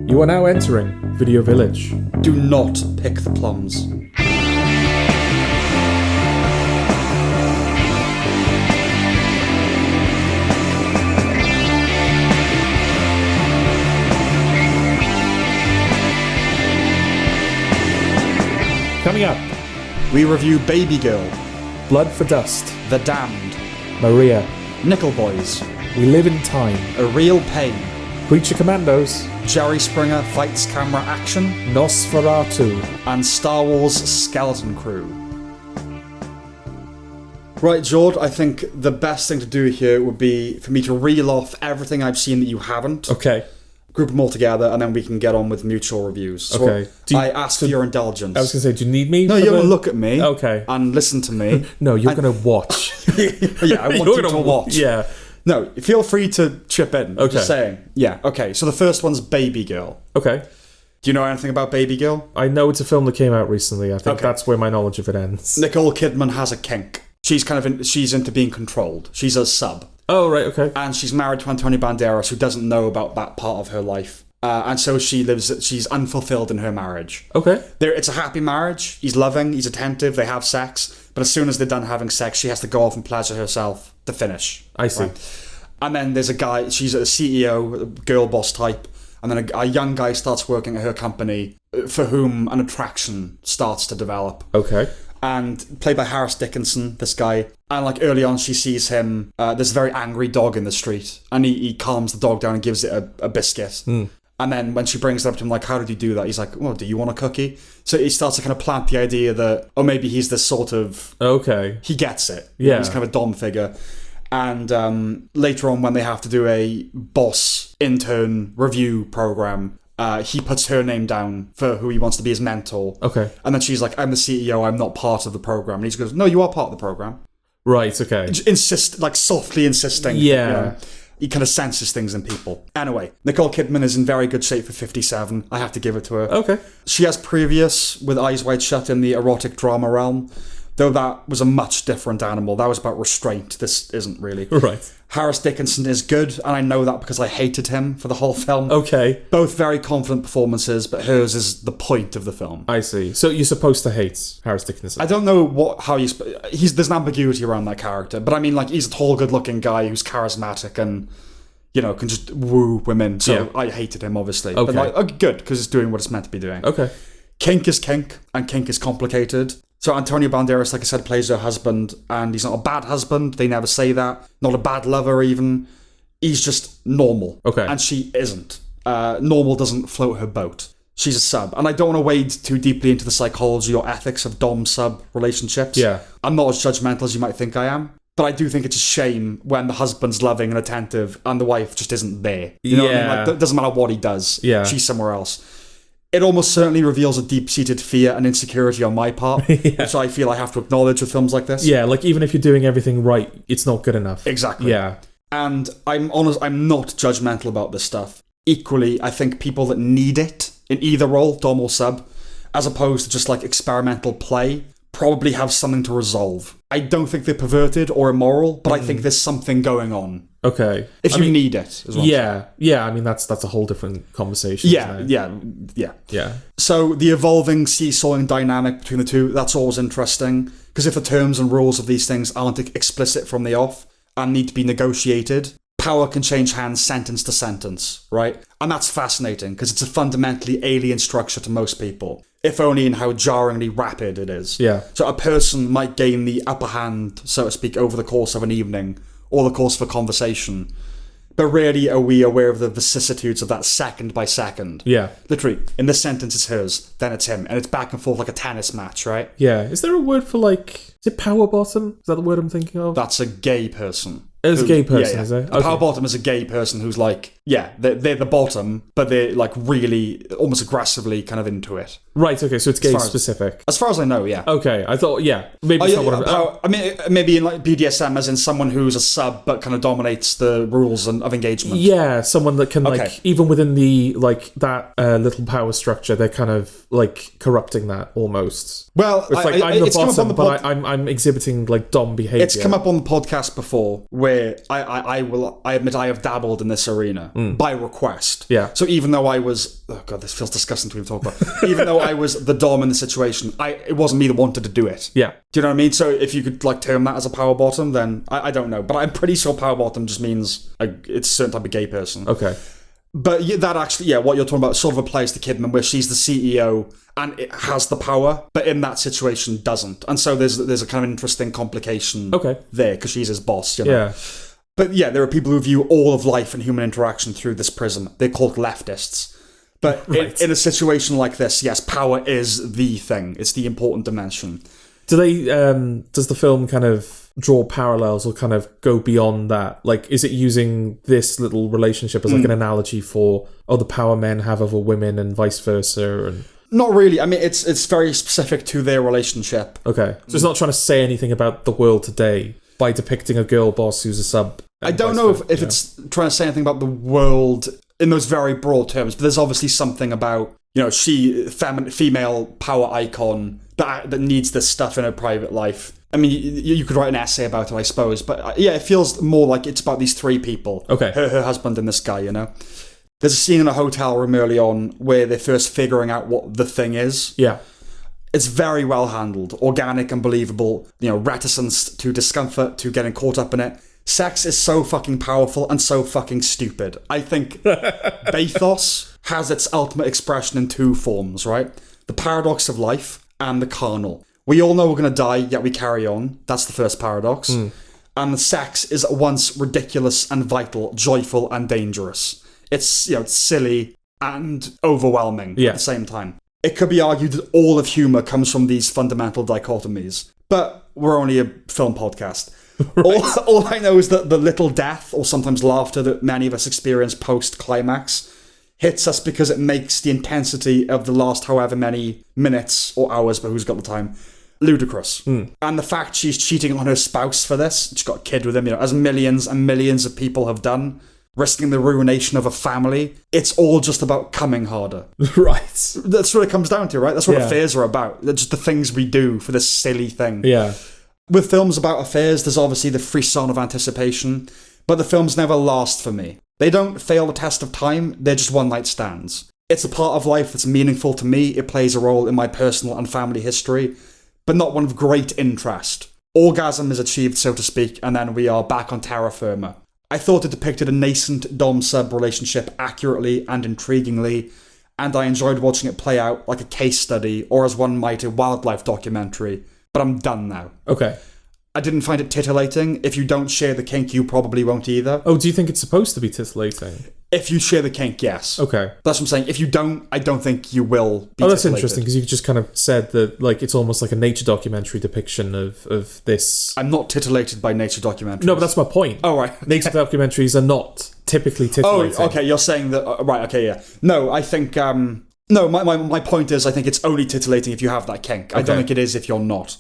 You are now entering Video Village. Do not pick the plums. Coming up, We review Babygirl, Blood for Dust, The Damned, Maria, Nickel Boys, We Live in Time, A Real Pain, Creature Commandos, Jerry Springer Fights Camera Action, Nosferatu. and Star Wars Skeleton Crew. Right, Jord, I think the best thing to do here would be for me to reel off everything I've seen that you haven't, Okay. group them all together, and then we can get on with mutual reviews. So Okay. I ask for your indulgence. I was going to say, do you need me? No, for you're going the- to look at me Okay. and listen to me. No, you're going to watch. Yeah, I want You're you gonna to watch. Yeah. No, feel free to chip in. Okay. Just saying. Yeah, okay. So the first one's Babygirl. Okay. Do you know anything about Babygirl? I know it's a film that came out recently. I think Okay. that's where my knowledge of it ends. Nicole Kidman has a kink. She's she's into being controlled. She's a sub. Oh, right, okay. And she's married to Antonio Banderas, who doesn't know about that part of her life. And so she's unfulfilled in her marriage. Okay. It's a happy marriage. He's loving, he's attentive, they have sex. But as soon as they're done having sex, she has to go off and pleasure herself to finish. I see. Right? And then there's a guy, she's a CEO, a girl boss type. And then a young guy starts working at her company for whom an attraction starts to develop. Okay. And played by Harris Dickinson, this guy. And like early on, she sees him, there's a very angry dog in the street. And he calms the dog down and gives it a biscuit. And then when she brings it up to him, like, how did you do that? He's like, well, do you want a cookie? So he starts to kind of plant the idea that, oh, maybe he's this sort of... Okay. He gets it. Yeah. He's kind of a dom figure. And later on, when they have to do a boss intern review program, he puts her name down for who he wants to be his mentor. Okay. And then she's like, I'm the CEO, I'm not part of the program. And he just goes, no, you are part of the program. Right, okay. Softly insisting. Yeah. You know, he kind of senses things in people. Anyway, Nicole Kidman is in very good shape for 57. I have to give it to her. Okay. She has previous with Eyes Wide Shut in the erotic drama realm, though that was a much different animal. That was about restraint. This isn't really. Right. Harris Dickinson is good, and I know that because I hated him for the whole film. Okay. Both very confident performances, but hers is the point of the film. I see. So you're supposed to hate Harris Dickinson? I don't know there's an ambiguity around that character, but I mean, like, he's a tall, good-looking guy who's charismatic and, you know, can just woo women. So Yeah. I hated him, obviously. Okay. But like, good, because it's doing what it's meant to be doing. Okay. Kink is kink, and kink is complicated. So Antonio Banderas, like I said, plays her husband, and he's not a bad husband. They never say that. Not a bad lover, even. He's just normal. Okay. And she isn't. Normal doesn't float her boat. She's a sub. And I don't want to wade too deeply into the psychology or ethics of dom-sub relationships. Yeah. I'm not as judgmental as you might think I am. But I do think it's a shame when the husband's loving and attentive and the wife just isn't there. You know what I mean? Yeah. Like, it doesn't matter what he does. Yeah. She's somewhere else. It almost certainly reveals a deep-seated fear and insecurity on my part, which I feel I have to acknowledge with films like this. Yeah, like even if you're doing everything right, it's not good enough. Exactly. Yeah. And I'm honest, I'm not judgmental about this stuff. Equally, I think people that need it in either role, dom or sub, as opposed to just like experimental play, probably have something to resolve. I don't think they're perverted or immoral, but I think there's something going on. Okay. If you need it, as well. Yeah. I mean, that's a whole different conversation. isn't it? Yeah. So the evolving seesawing dynamic between the two, that's always interesting. Because if the terms and rules of these things aren't explicit from the off and need to be negotiated, power can change hands sentence to sentence, right? And that's fascinating because it's a fundamentally alien structure to most people, if only in how jarringly rapid it is. Yeah. So a person might gain the upper hand, so to speak, over the course of an evening or the course of a conversation. But rarely are we aware of the vicissitudes of that second by second. Yeah. Literally, in this sentence it's hers, then it's him, and it's back and forth like a tennis match, right? Yeah. Is there a word for like, is it power bottom? Is that the word I'm thinking of? That's a gay person. It's a gay person, is it? A power bottom is a gay person who's like, they're the bottom, but they're like really, almost aggressively kind of into it. Right, okay, so it's gay specific. As far as I know, yeah. Okay, I thought, maybe it's not what I mean, maybe in like BDSM, as in someone who's a sub but kind of dominates the rules of engagement. Yeah, someone that can like, even within the like that little power structure, they're kind of like corrupting that almost. Well, it's like I'm the bottom, but I'm exhibiting like dom behavior. It's come up on the podcast before, where I admit I have dabbled in this arena. by request. Yeah. So even though I was... Oh, God, this feels disgusting to even talk about. Even though I was the dom in the situation, it wasn't me that wanted to do it. Yeah. Do you know what I mean? So if you could like term that as a power bottom, then I don't know. But I'm pretty sure power bottom just means it's a certain type of gay person. Okay. But that actually, what you're talking about sort of applies to Kidman, where she's the CEO and it has the power, but in that situation doesn't. And so there's a kind of interesting complication there, because she's his boss, you know? Yeah. But yeah, there are people who view all of life and human interaction through this prism. They're called leftists. But in a situation like this, yes, power is the thing. It's the important dimension. Does the film kind of draw parallels or kind of go beyond that? Like, is it using this little relationship as like an analogy for the power men have over women and vice versa? And not really. I mean, it's very specific to their relationship. Okay. So it's not trying to say anything about the world today by depicting a girl boss who's a sub. I don't know if it's trying to say anything about the world in those very broad terms, but there's obviously something about, female power icon that needs this stuff in her private life. I mean, you could write an essay about it, I suppose, but it feels more like it's about these three people. Okay. Her husband and this guy, There's a scene in a hotel room early on where they're first figuring out what the thing is. Yeah. It's very well handled, organic and believable, reticence to discomfort, to getting caught up in it. Sex is so fucking powerful and so fucking stupid. I think bathos has its ultimate expression in two forms, right? The paradox of life and the carnal. We all know we're going to die, yet we carry on. That's the first paradox. And the sex is at once ridiculous and vital, joyful and dangerous. It's, silly and overwhelming at the same time. It could be argued that all of humour comes from these fundamental dichotomies. But we're only a film podcast. Right. All I know is that the little death, or sometimes laughter, that many of us experience post-climax hits us because it makes the intensity of the last however many minutes or hours, but who's got the time, ludicrous. And the fact she's cheating on her spouse for this, she's got a kid with him, as millions and millions of people have done, risking the ruination of a family, it's all just about coming harder. Right. That's what it comes down to, right? That's what affairs are about. They're just the things we do for this silly thing. Yeah. With films about affairs, there's obviously the frisson of anticipation, but the films never last for me. They don't fail the test of time, they're just one-night stands. It's a part of life that's meaningful to me, it plays a role in my personal and family history, but not one of great interest. Orgasm is achieved, so to speak, and then we are back on terra firma. I thought it depicted a nascent dom-sub relationship accurately and intriguingly, and I enjoyed watching it play out like a case study, or as one might a wildlife documentary. But I'm done now. Okay. I didn't find it titillating. If you don't share the kink, you probably won't either. Oh, do you think it's supposed to be titillating? If you share the kink, yes. Okay. That's what I'm saying. If you don't, I don't think you will be that's titillated. Interesting, because you just kind of said that it's almost like a nature documentary depiction of this. I'm not titillated by nature documentaries. No, but that's my point. Oh, right. Nature documentaries are not typically titillating. Oh, okay, you're saying that... right, okay, yeah. No, I think... no, my point is I think it's only titillating if you have that kink. I don't think it is if you're not.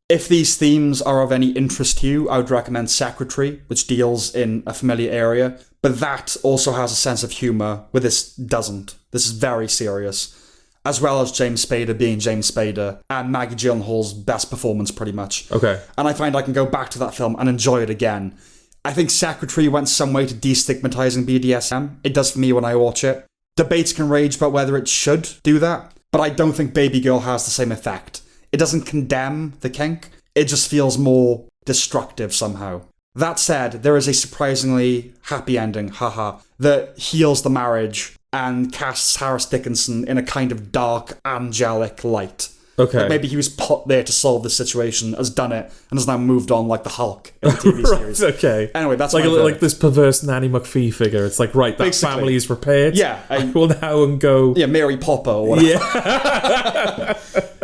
If these themes are of any interest to you, I would recommend Secretary, which deals in a familiar area, but that also has a sense of humour, where this doesn't. This is very serious. As well as James Spader being James Spader, and Maggie Gyllenhaal's best performance, pretty much. Okay. And I find I can go back to that film and enjoy it again. I think Secretary went some way to destigmatising BDSM. It does for me when I watch it. Debates can rage about whether it should do that, but I don't think Babygirl has the same effect. It doesn't condemn the kink, it just feels more destructive somehow. That said, there is a surprisingly happy ending, that heals the marriage and casts Harris Dickinson in a kind of dark, angelic light. Okay. Like maybe he was put there to solve the situation, has done it, and has now moved on like the Hulk in the TV series. Right, okay. Anyway, that's like this perverse Nanny McPhee figure. It's like, right, that Basically. family is repaired. Yeah. I will now and go... Yeah, Mary Popper or whatever. Yeah.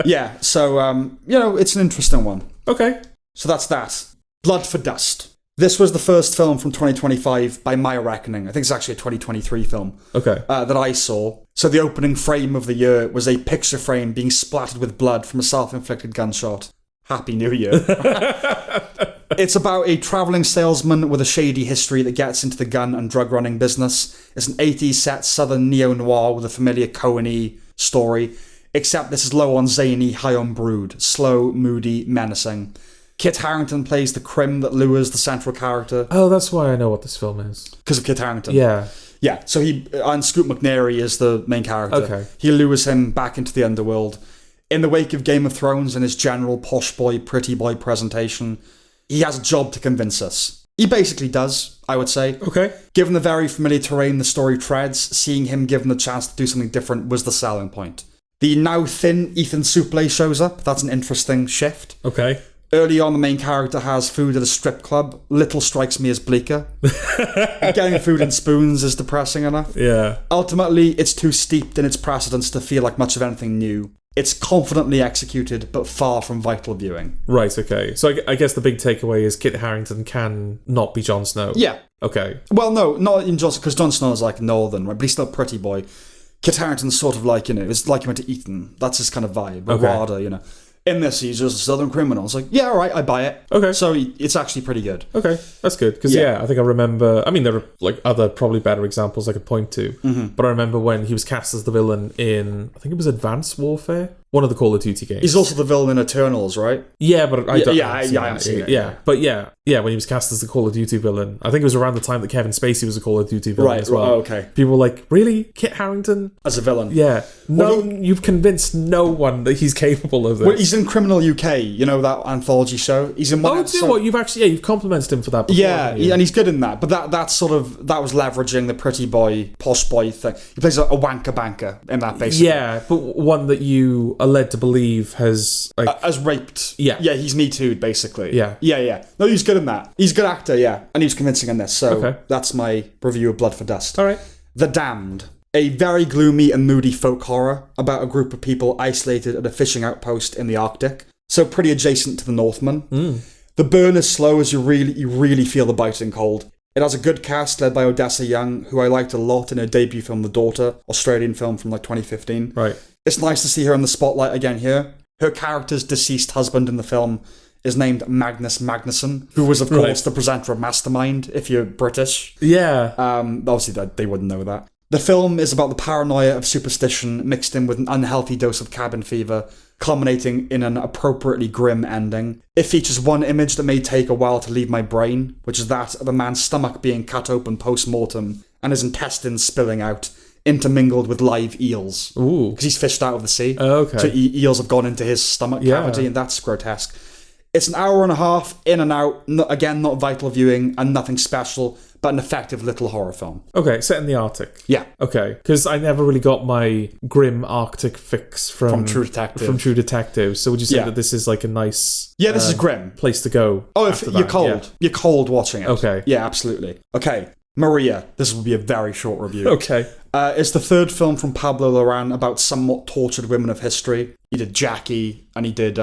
Yeah, so, it's an interesting one. Okay. So that's that. Blood for Dust. This was the first film from 2025 by my reckoning. I think it's actually a 2023 film. Okay. That I saw. So the opening frame of the year was a picture frame being splattered with blood from a self-inflicted gunshot. Happy New Year. It's about a travelling salesman with a shady history that gets into the gun and drug running business. It's an 80s set southern neo-noir with a familiar Coen-y story, except this is low on zany, high on brood, slow, moody, menacing. Kit Harington plays the crim that lures the central character. Oh, that's why I know what this film is. Because of Kit Harington. Yeah. Yeah, so and Scoot McNairy is the main character. Okay. He lures him back into the underworld. In the wake of Game of Thrones and his general posh boy, pretty boy presentation, he has a job to convince us. He basically does, I would say. Okay. Given the very familiar terrain the story treads, seeing him given the chance to do something different was the selling point. The now thin Ethan Suplee shows up. That's an interesting shift. Okay. Early on, the main character has food at a strip club. Little strikes me as bleaker. Getting food in spoons is depressing enough. Yeah. Ultimately, it's too steeped in its precedents to feel like much of anything new. It's confidently executed, but far from vital viewing. Right, okay. So I guess the big takeaway is Kit Harington can not be Jon Snow. Yeah. Okay. Well, no, not in Jon Snow, because Jon Snow is like northern, right? But he's still a pretty boy. Kit Harington's sort of like, it's like he went to Eton. That's his kind of vibe. Okay. Wada, In this, he's just a southern criminal. It's like, yeah, all right, I buy it. Okay. So it's actually pretty good. Okay, that's good. Because, I think I remember... I mean, there are like other probably better examples I could point to. Mm-hmm. But I remember when he was cast as the villain in... I think it was Advanced Warfare? One of the Call of Duty games. He's also the villain in Eternals, right? Yeah, but I don't... I haven't seen it. Yeah, but when he was cast as the Call of Duty villain, I think it was around the time that Kevin Spacey was a Call of Duty villain as well. Oh, okay. People were like, really? Kit Harington? As a villain? Yeah. No, you've convinced no one that he's capable of this. Well, he's in Criminal UK, that anthology show. He's in one episode. Do you know what? You've complimented him for that before. Yeah, and he's good in that. But that was leveraging the pretty boy, posh boy thing. He plays a wanker banker in that, basically. Yeah, but one that you are led to believe has raped. Yeah, he's Me Too'd, basically. Yeah. No, he's good in that. He's a good actor, yeah, and he's convincing in this. So that's my review of Blood for Dust. All right. The Damned, a very gloomy and moody folk horror about a group of people isolated at a fishing outpost in the Arctic. So pretty adjacent to the Northman. The burn is slow as you really feel the biting cold. It has a good cast led by Odessa Young, who I liked a lot in her debut film The Daughter, Australian film from 2015. Right. It's nice to see her in the spotlight again here. Her character's deceased husband in the film is named Magnus Magnusson, who was, of course, the presenter of Mastermind, if you're British. Yeah. Obviously, they wouldn't know that. The film is about the paranoia of superstition mixed in with an unhealthy dose of cabin fever, culminating in an appropriately grim ending. It features one image that may take a while to leave my brain, which is that of a man's stomach being cut open post-mortem and his intestines spilling out, intermingled with live eels. Ooh. Because he's fished out of the sea. Oh, okay. So eels have gone into his stomach cavity, and that's grotesque. It's an hour and a half, in and out, again, not vital viewing, and nothing special, but an effective little horror film. Okay, set in the Arctic. Yeah. Okay, because I never really got my grim Arctic fix from True Detective. From True Detective. So would you say that this is like a nice... Yeah, this is grim. Place to go. Oh, if you're cold. Yeah. You're cold watching it. Okay. Yeah, absolutely. Okay, Maria. This will be a very short review. Okay. It's the third film from Pablo Larraín about somewhat tortured women of history. He did Jackie, and he did...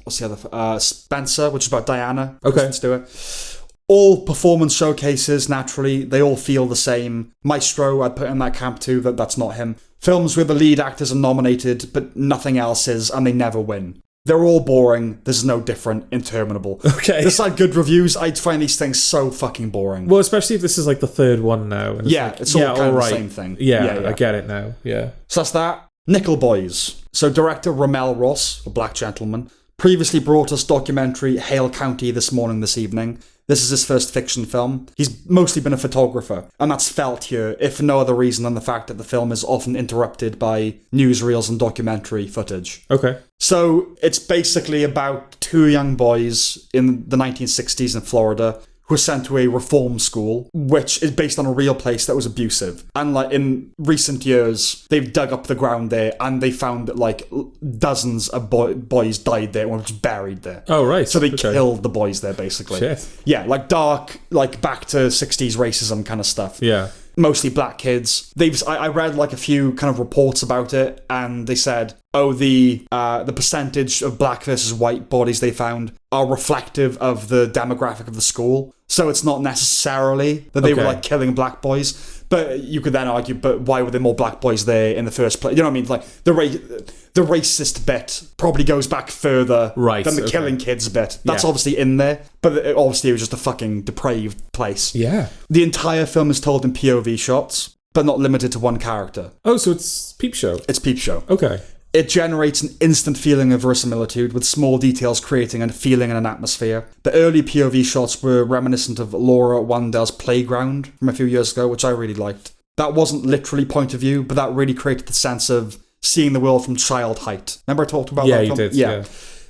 what's the other? Spencer, which is about Diana. Okay. Let's do it. All performance showcases, naturally, they all feel the same. Maestro, I'd put in that camp too, that's not him. Films where the lead actors are nominated, but nothing else is, and they never win. They're all boring, this is no different, interminable. Okay. This had good reviews, I'd find these things so fucking boring. Well, especially if this is like the third one now. And it's all kind of the same thing. Yeah, I get it now, yeah. So that's that. Nickel Boys. So director Ramel Ross, a black gentleman, previously brought us documentary Hale County This Morning, This Evening. This is his first fiction film. He's mostly been a photographer, and that's felt here, if for no other reason than the fact that the film is often interrupted by newsreels and documentary footage. Okay. So it's basically about two young boys in the 1960s in Florida who were sent to a reform school, which is based on a real place that was abusive. And like in recent years, they've dug up the ground there and they found that like dozens of boys died there and were just buried there. Oh, right. So they killed the boys there, basically. Shit. Yeah, like dark, like back to 60s racism kind of stuff. Yeah. Mostly black kids. I read like a few kind of reports about it, and they said, the percentage of black versus white bodies they found are reflective of the demographic of the school. So it's not necessarily that they were like killing black boys. But you could then argue, but why were there more black boys there in the first place? You know what I mean? Like the racist bit probably goes back further than the killing kids bit. That's obviously in there, but it was just a fucking depraved place. Yeah. The entire film is told in POV shots, but not limited to one character. Oh, so it's Peep Show. It's Peep Show. Okay. It generates an instant feeling of verisimilitude, with small details creating a feeling and an atmosphere. The early POV shots were reminiscent of Laura Wandell's Playground from a few years ago, which I really liked. That wasn't literally point of view, but that really created the sense of seeing the world from child height. Remember I talked about that film? Yeah, you did. Yeah.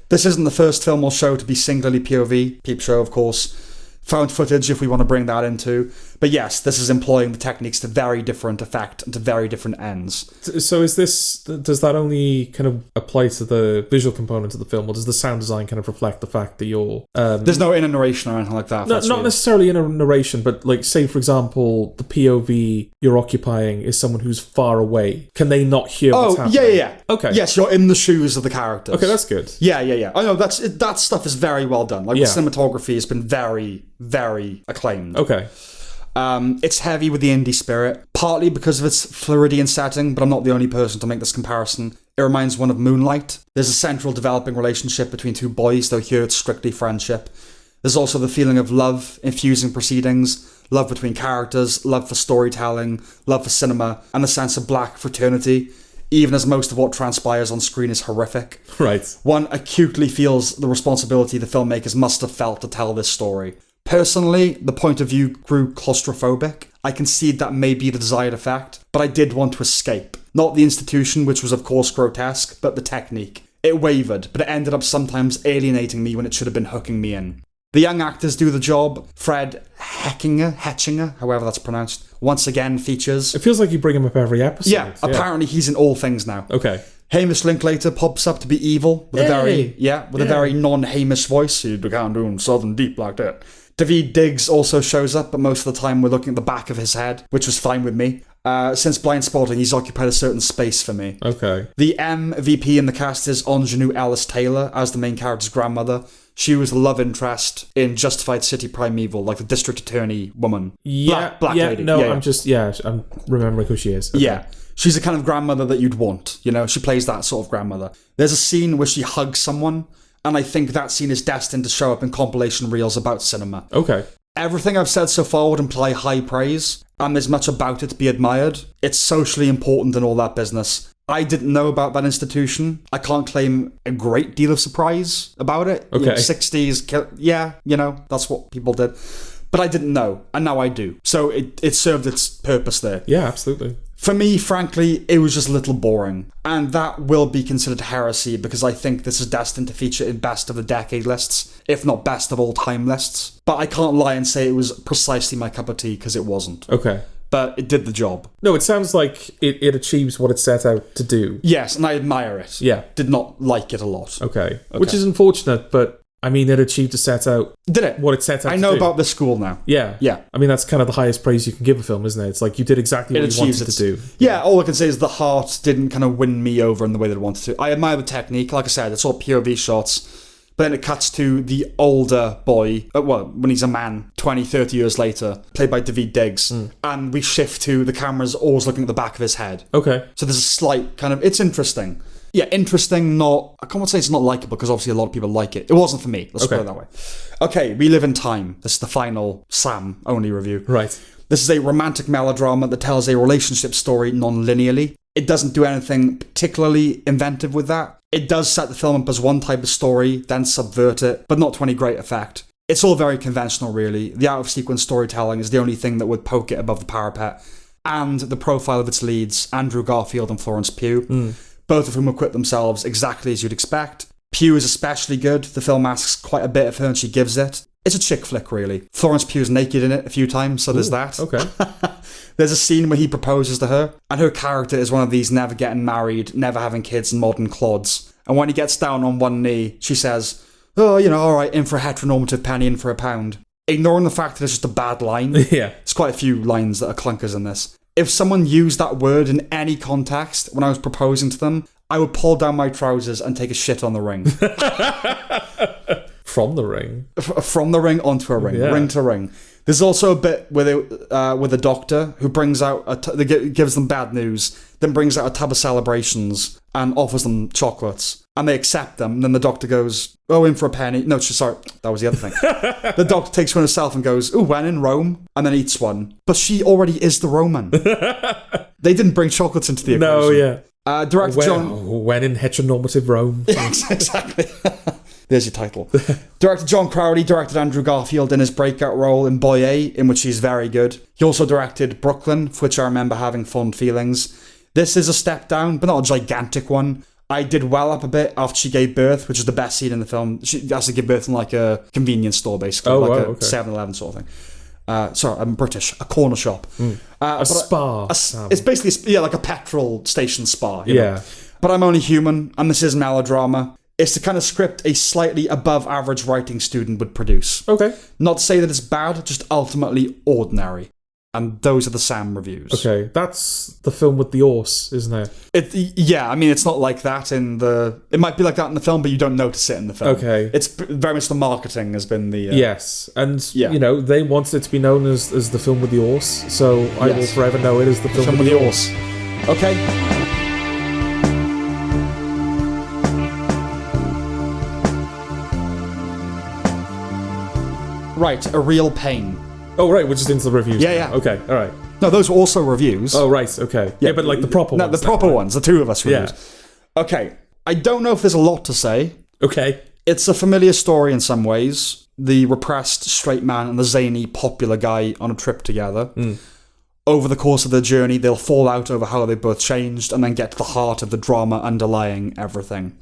This isn't the first film or show to be singularly POV. Peep show, of course. Found footage, if we want to bring that into. But yes, this is employing the techniques to very different effect and to very different ends. So does that only kind of apply to the visual component of the film, or does the sound design kind of reflect the fact that you're... There's no inner narration or anything like that. Not necessarily inner narration, but like, say, for example, the POV you're occupying is someone who's far away. Can they not hear what's happening? Yeah. Okay. Yes, you're in the shoes of the characters. Okay, that's good. Yeah. I know, that stuff is very well done. Like, the cinematography has been very, very acclaimed. Okay. It's heavy with the indie spirit, partly because of its Floridian setting, but I'm not the only person to make this comparison. It reminds one of Moonlight. There's a central developing relationship between two boys, though here it's strictly friendship. There's also the feeling of love infusing proceedings, love between characters, love for storytelling, love for cinema, and the sense of black fraternity, even as most of what transpires on screen is horrific. Right. One acutely feels the responsibility the filmmakers must have felt to tell this story. Personally, the point of view grew claustrophobic. I concede that may be the desired effect, but I did want to escape. Not the institution, which was of course grotesque, but the technique. It wavered, but it ended up sometimes alienating me when it should have been hooking me in. The young actors do the job. Fred Hetchinger, however that's pronounced, once again features. It feels like you bring him up every episode. Yeah, apparently he's in all things now. Okay. Hamish Linklater pops up to be evil with a very non-Hamish voice. He began doing Southern Deep like that. David Diggs also shows up, but most of the time we're looking at the back of his head, which was fine with me. Since Blind Spotting, he's occupied a certain space for me. Okay. The MVP in the cast is Ingenue Alice Taylor as the main character's grandmother. She was the love interest in Justified City Primeval, like the district attorney woman. Black lady. No, I'm remembering who she is. Okay. Yeah. She's the kind of grandmother that you'd want, you know? She plays that sort of grandmother. There's a scene where she hugs someone, and I think that scene is destined to show up in compilation reels about cinema. Okay. Everything I've said so far would imply high praise, and there's much about it to be admired. It's socially important and all that business. I didn't know about that institution. I can't claim a great deal of surprise about it. Okay. You know, 60s, that's what people did. But I didn't know, and now I do. So it served its purpose there. Yeah, absolutely. For me, frankly, it was just a little boring. And that will be considered heresy because I think this is destined to feature in best of the decade lists, if not best of all time lists. But I can't lie and say it was precisely my cup of tea because it wasn't. Okay. But it did the job. No, it sounds like it achieves what it set out to do. Yes, and I admire it. Yeah. Did not like it a lot. Okay. Which is unfortunate, but I mean, it achieved to set out... Did it? What it set out to do. I know about the school now. Yeah. Yeah. I mean, that's kind of the highest praise you can give a film, isn't it? It's like you did exactly what you wanted to do. Yeah, all I can say is the heart didn't kind of win me over in the way that it wanted to. I admire the technique. Like I said, it's all POV shots. But then it cuts to the older boy, when he's a man, 20, 30 years later, played by David Diggs. And we shift to the camera's always looking at the back of his head. Okay. So there's a slight kind of... It's interesting. Yeah, interesting, not... I can't say it's not likeable, because obviously a lot of people like it. It wasn't for me. Let's put it that way. Okay, We Live in Time. This is the final Sam-only review. Right. This is a romantic melodrama that tells a relationship story non-linearly. It doesn't do anything particularly inventive with that. It does set the film up as one type of story, then subvert it, but not to any great effect. It's all very conventional, really. The out-of-sequence storytelling is the only thing that would poke it above the parapet. And the profile of its leads, Andrew Garfield and Florence Pugh, both of whom acquit themselves exactly as you'd expect. Pugh is especially good. The film asks quite a bit of her and she gives it. It's a chick flick, really. Florence Pugh's naked in it a few times, so there's that. Okay. There's a scene where he proposes to her, and her character is one of these never getting married, never having kids modern clods. And when he gets down on one knee, she says, alright, in for a heteronormative penny, in for a pound. Ignoring the fact that it's just a bad line. Yeah. There's quite a few lines that are clunkers in this. If someone used that word in any context when I was proposing to them, I would pull down my trousers and take a shit on the ring. From the ring? From the ring onto a ring. Yeah. Ring to ring. There's also a bit with a doctor who brings out... gives them bad news, then brings out a tub of celebrations and offers them chocolates. And they accept them. And then the doctor goes, in for a penny. No, sorry, that was the other thing. The doctor takes one herself and goes, when in Rome? And then eats one. But she already is the Roman. They didn't bring chocolates into the equation. No, yeah. Director John... When in heteronormative Rome. Exactly. There's your title. Director John Crowley directed Andrew Garfield in his breakout role in Boy A, in which he's very good. He also directed Brooklyn, for which I remember having fond feelings. This is a step down, but not a gigantic one. I did well up a bit after she gave birth, which is the best scene in the film. She has to give birth in like a convenience store, basically. Oh, like wow, a okay. 7-Eleven sort of thing. Sorry, I'm British. A corner shop. A spa. It's basically like a petrol station spa. You know? But I'm only human, and this is melodrama. It's the kind of script a slightly above average writing student would produce. Okay. Not to say that it's bad, just ultimately ordinary. And those are the Sam reviews. Okay, that's the film with the horse, isn't it? Yeah, I mean, it's not like that in the... It might be like that in the film, but you don't notice it in the film. Okay. It's very much the marketing has been the... Yes, and, you know, they wanted it to be known as the film with the horse, so I will forever know it as the film with the horse. Okay. Right, A Real Pain. Oh, right, we're just into the reviews. Yeah, yeah. Okay, all right. No, those were also reviews. Oh, right, okay. Yeah, but like the proper ones. No, the proper ones, the two of us reviews. Yeah. Okay, I don't know if there's a lot to say. Okay. It's a familiar story in some ways. The repressed straight man and the zany popular guy on a trip together. Over the course of their journey, they'll fall out over how they both changed and then get to the heart of the drama underlying everything.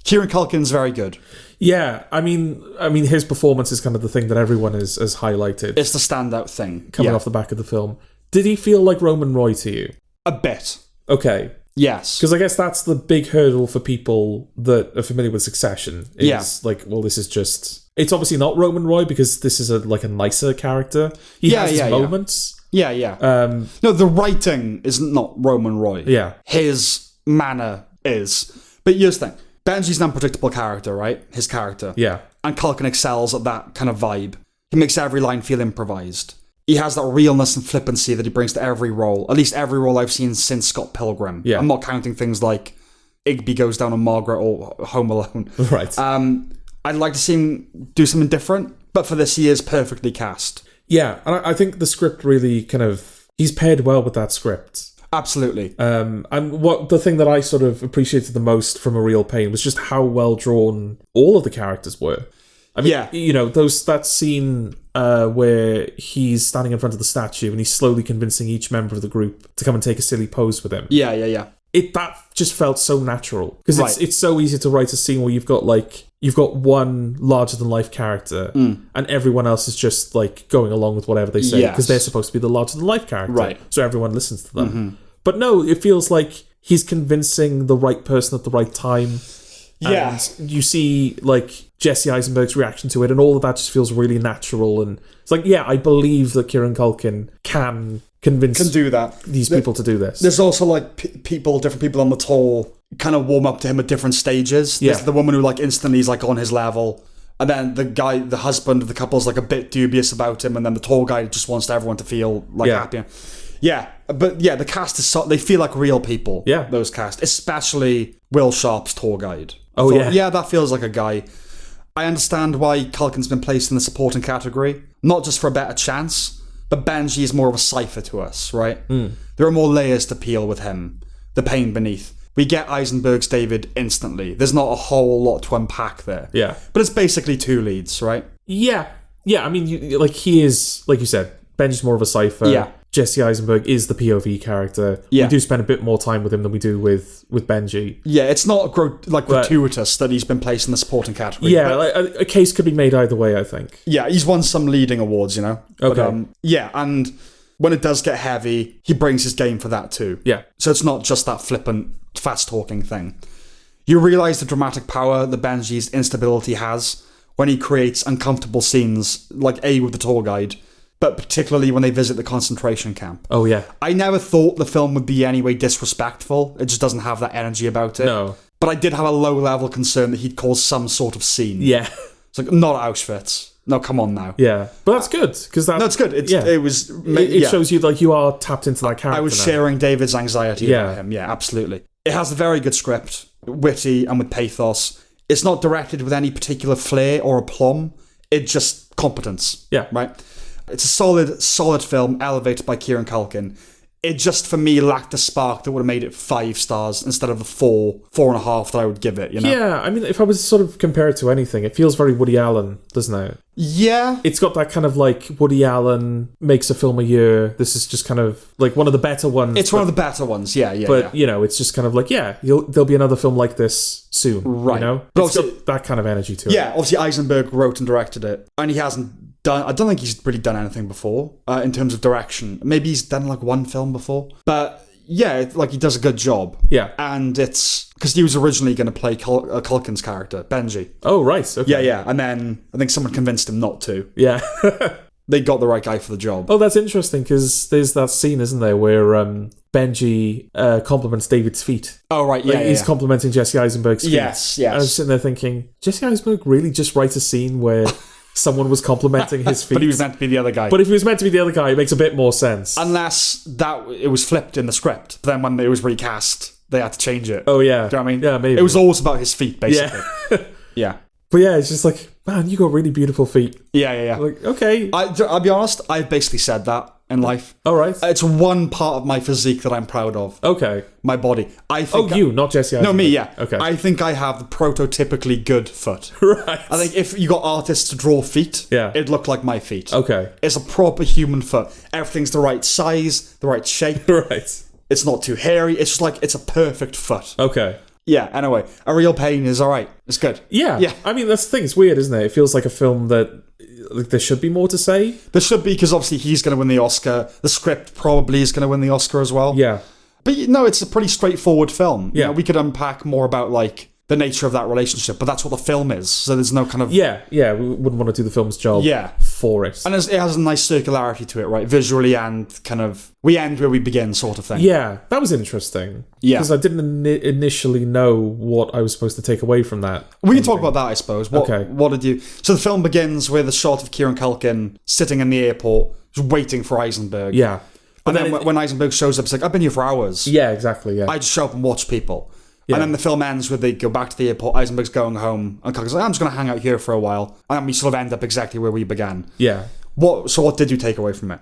Kieran Culkin's very good. Yeah, I mean, his performance is kind of the thing that everyone has highlighted. It's the standout thing. Coming off the back of the film. Did he feel like Roman Roy to you? A bit. Okay. Yes. Because I guess that's the big hurdle for people that are familiar with Succession. Is like, well, this is just... It's obviously not Roman Roy because this is a nicer character. He has his moments. Yeah. No, the writing is not Roman Roy. Yeah. His manner is. But here's the thing. Benji's an unpredictable character, right? His character. Yeah. And Culkin excels at that kind of vibe. He makes every line feel improvised. He has that realness and flippancy that he brings to every role. At least every role I've seen since Scott Pilgrim. Yeah. I'm not counting things like Igby Goes Down on Margaret or Home Alone. Right. I'd like to see him do something different, but for this he is perfectly cast. Yeah, and I think the script really kind of... He's paired well with that script. Absolutely. And what the thing that I sort of appreciated the most from A Real Pain was just how well drawn all of the characters were. I mean, you know, that scene where he's standing in front of the statue and he's slowly convincing each member of the group to come and take a silly pose with him. Yeah. That just felt so natural because it's so easy to write a scene where you've got one larger than life character and everyone else is just like going along with whatever they say because they're supposed to be the larger than life character, right? So everyone listens to them. But no, it feels like he's convincing the right person at the right time. Yeah, and you see like Jesse Eisenberg's reaction to it, and all of that just feels really natural. And it's like, I believe that Kieran Culkin can do that. These people to do this. There's also like different people on the tour kind of warm up to him at different stages. There's the woman who like instantly is like on his level, and then the husband of the couple is like a bit dubious about him, and then the tour guide just wants everyone to feel like happy. Yeah, but the cast is they feel like real people. Yeah, those cast, especially Will Sharp's tour guide. That feels like a guy. I understand why Culkin's been placed in the supporting category, not just for a better chance, but Benji is more of a cipher to us, right? There are more layers to peel with him. The pain beneath. We get Eisenberg's David instantly. There's not a whole lot to unpack there. Yeah, but it's basically two leads, right? Yeah. I mean, he is, like you said, Benji's more of a cipher. Yeah. Jesse Eisenberg is the POV character. Yeah. We do spend a bit more time with him than we do with Benji. Yeah, it's not gratuitous that he's been placed in the supporting category. Yeah, a case could be made either way, I think. Yeah, he's won some leading awards, you know? Okay. But, and when it does get heavy, he brings his game for that too. Yeah. So it's not just that flippant, fast-talking thing. You realise the dramatic power that Benji's instability has when he creates uncomfortable scenes, like with the tour guide, but particularly when they visit the concentration camp. Oh, yeah. I never thought the film would be any way disrespectful. It just doesn't have that energy about it. No. But I did have a low-level concern that he'd cause some sort of scene. Yeah. It's like, not Auschwitz. No, come on now. Yeah. But that's good, because that... No, it's good. It shows you, like, you are tapped into that character. I was sharing David's anxiety about him. Yeah, absolutely. It has a very good script, witty and with pathos. It's not directed with any particular flair or aplomb. It's just competence. Yeah. Right? It's a solid film elevated by Kieran Culkin. it just, for me, lacked the spark that would have made it 5 stars instead of the 4.5 that I would give it, you know? Yeah, I mean, if I was to sort of compare it to anything, it feels very Woody Allen, doesn't it? Yeah. It's got that kind of like Woody Allen makes a film a year. This is just kind of like one of the better ones. It's one of the better ones, yeah. But, you know, it's just kind of like, there'll be another film like this soon, right? You know? But it's got that kind of energy to it. Yeah, obviously Eisenberg wrote and directed it, and he hasn't done... I don't think he's really done anything before in terms of direction. Maybe he's done like one film before, but... Yeah, like he does a good job. Yeah. And it's... Because he was originally going to play Culkin's character, Benji. Oh, right. Okay. Yeah. And then I think someone convinced him not to. Yeah. They got the right guy for the job. Oh, that's interesting, because there's that scene, isn't there, where Benji compliments David's feet. Oh, right, yeah, He's complimenting Jesse Eisenberg's feet. Yes. I was sitting there thinking, Jesse Eisenberg really just writes a scene where... someone was complimenting his feet. But he was meant to be the other guy. But if he was meant to be the other guy, it makes a bit more sense. Unless that it was flipped in the script. But then when it was recast, they had to change it. Oh, yeah. Do you know what I mean? Yeah, maybe. It was always about his feet, basically. Yeah. Yeah. But yeah, it's just like, man, you got really beautiful feet. Yeah. Like, okay. I'll be honest, I've basically said that in life. All right. It's one part of my physique that I'm proud of. Okay. My body. I think you, not Jesse Eisenberg. No, me, yeah. Okay. I think I have the prototypically good foot. Right. I think if you got artists to draw feet, Yeah. it'd look like my feet. Okay. It's a proper human foot. Everything's the right size, the right shape. Right. It's not too hairy. It's just like, it's a perfect foot. Okay. Yeah, anyway, A Real Pain is alright. It's good. Yeah. I mean, that's the thing. It's weird, isn't it? It feels like a film that like there should be more to say. There should be, because obviously he's going to win the Oscar. The script probably is going to win the Oscar as well. Yeah. But it's a pretty straightforward film. Yeah. You know, we could unpack more about like the nature of that relationship, but that's what the film is. So there's no kind of... Yeah, we wouldn't want to do the film's job for it. And it has a nice circularity to it, right? Visually and kind of... We end where we begin sort of thing. Yeah, that was interesting. Yeah. Because I didn't initially know what I was supposed to take away from that. We can talk about that, I suppose. Okay. What did you... So the film begins with a shot of Kieran Culkin sitting in the airport, just waiting for Eisenberg. Yeah. And then when Eisenberg shows up, it's like, I've been here for hours. Yeah, exactly, yeah. I just show up and watch people. Yeah. And then the film ends with they go back to the airport, Eisenberg's going home, and Culkin's like, I'm just going to hang out here for a while. And we sort of end up exactly where we began. Yeah. So what did you take away from it?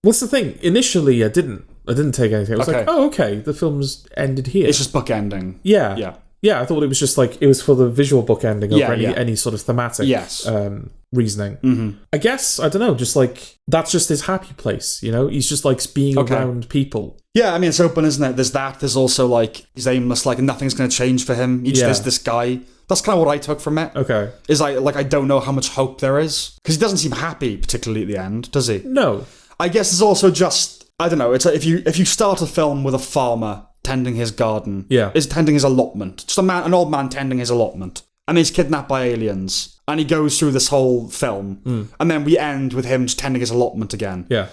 What's the thing? Initially, I didn't take anything. I was like, oh, okay, the film's ended here. It's just bookending. Yeah. Yeah, I thought it was just like, it was for the visual bookending over any sort of thematic reasoning. Mm-hmm. I guess, I don't know, just like, that's just his happy place, you know? He's just like being around people. Yeah, I mean, it's open, isn't it? There's that. There's also like, he's aimless, like nothing's going to change for him. He just is this guy. That's kind of what I took from it. Okay. Is I don't know how much hope there is. Because he doesn't seem happy, particularly at the end, does he? No. I guess it's also just, I don't know, it's like if you start a film with a farmer tending his garden, is tending his allotment, just an old man tending his allotment, and he's kidnapped by aliens, and he goes through this whole film, and then we end with him just tending his allotment again. Yeah.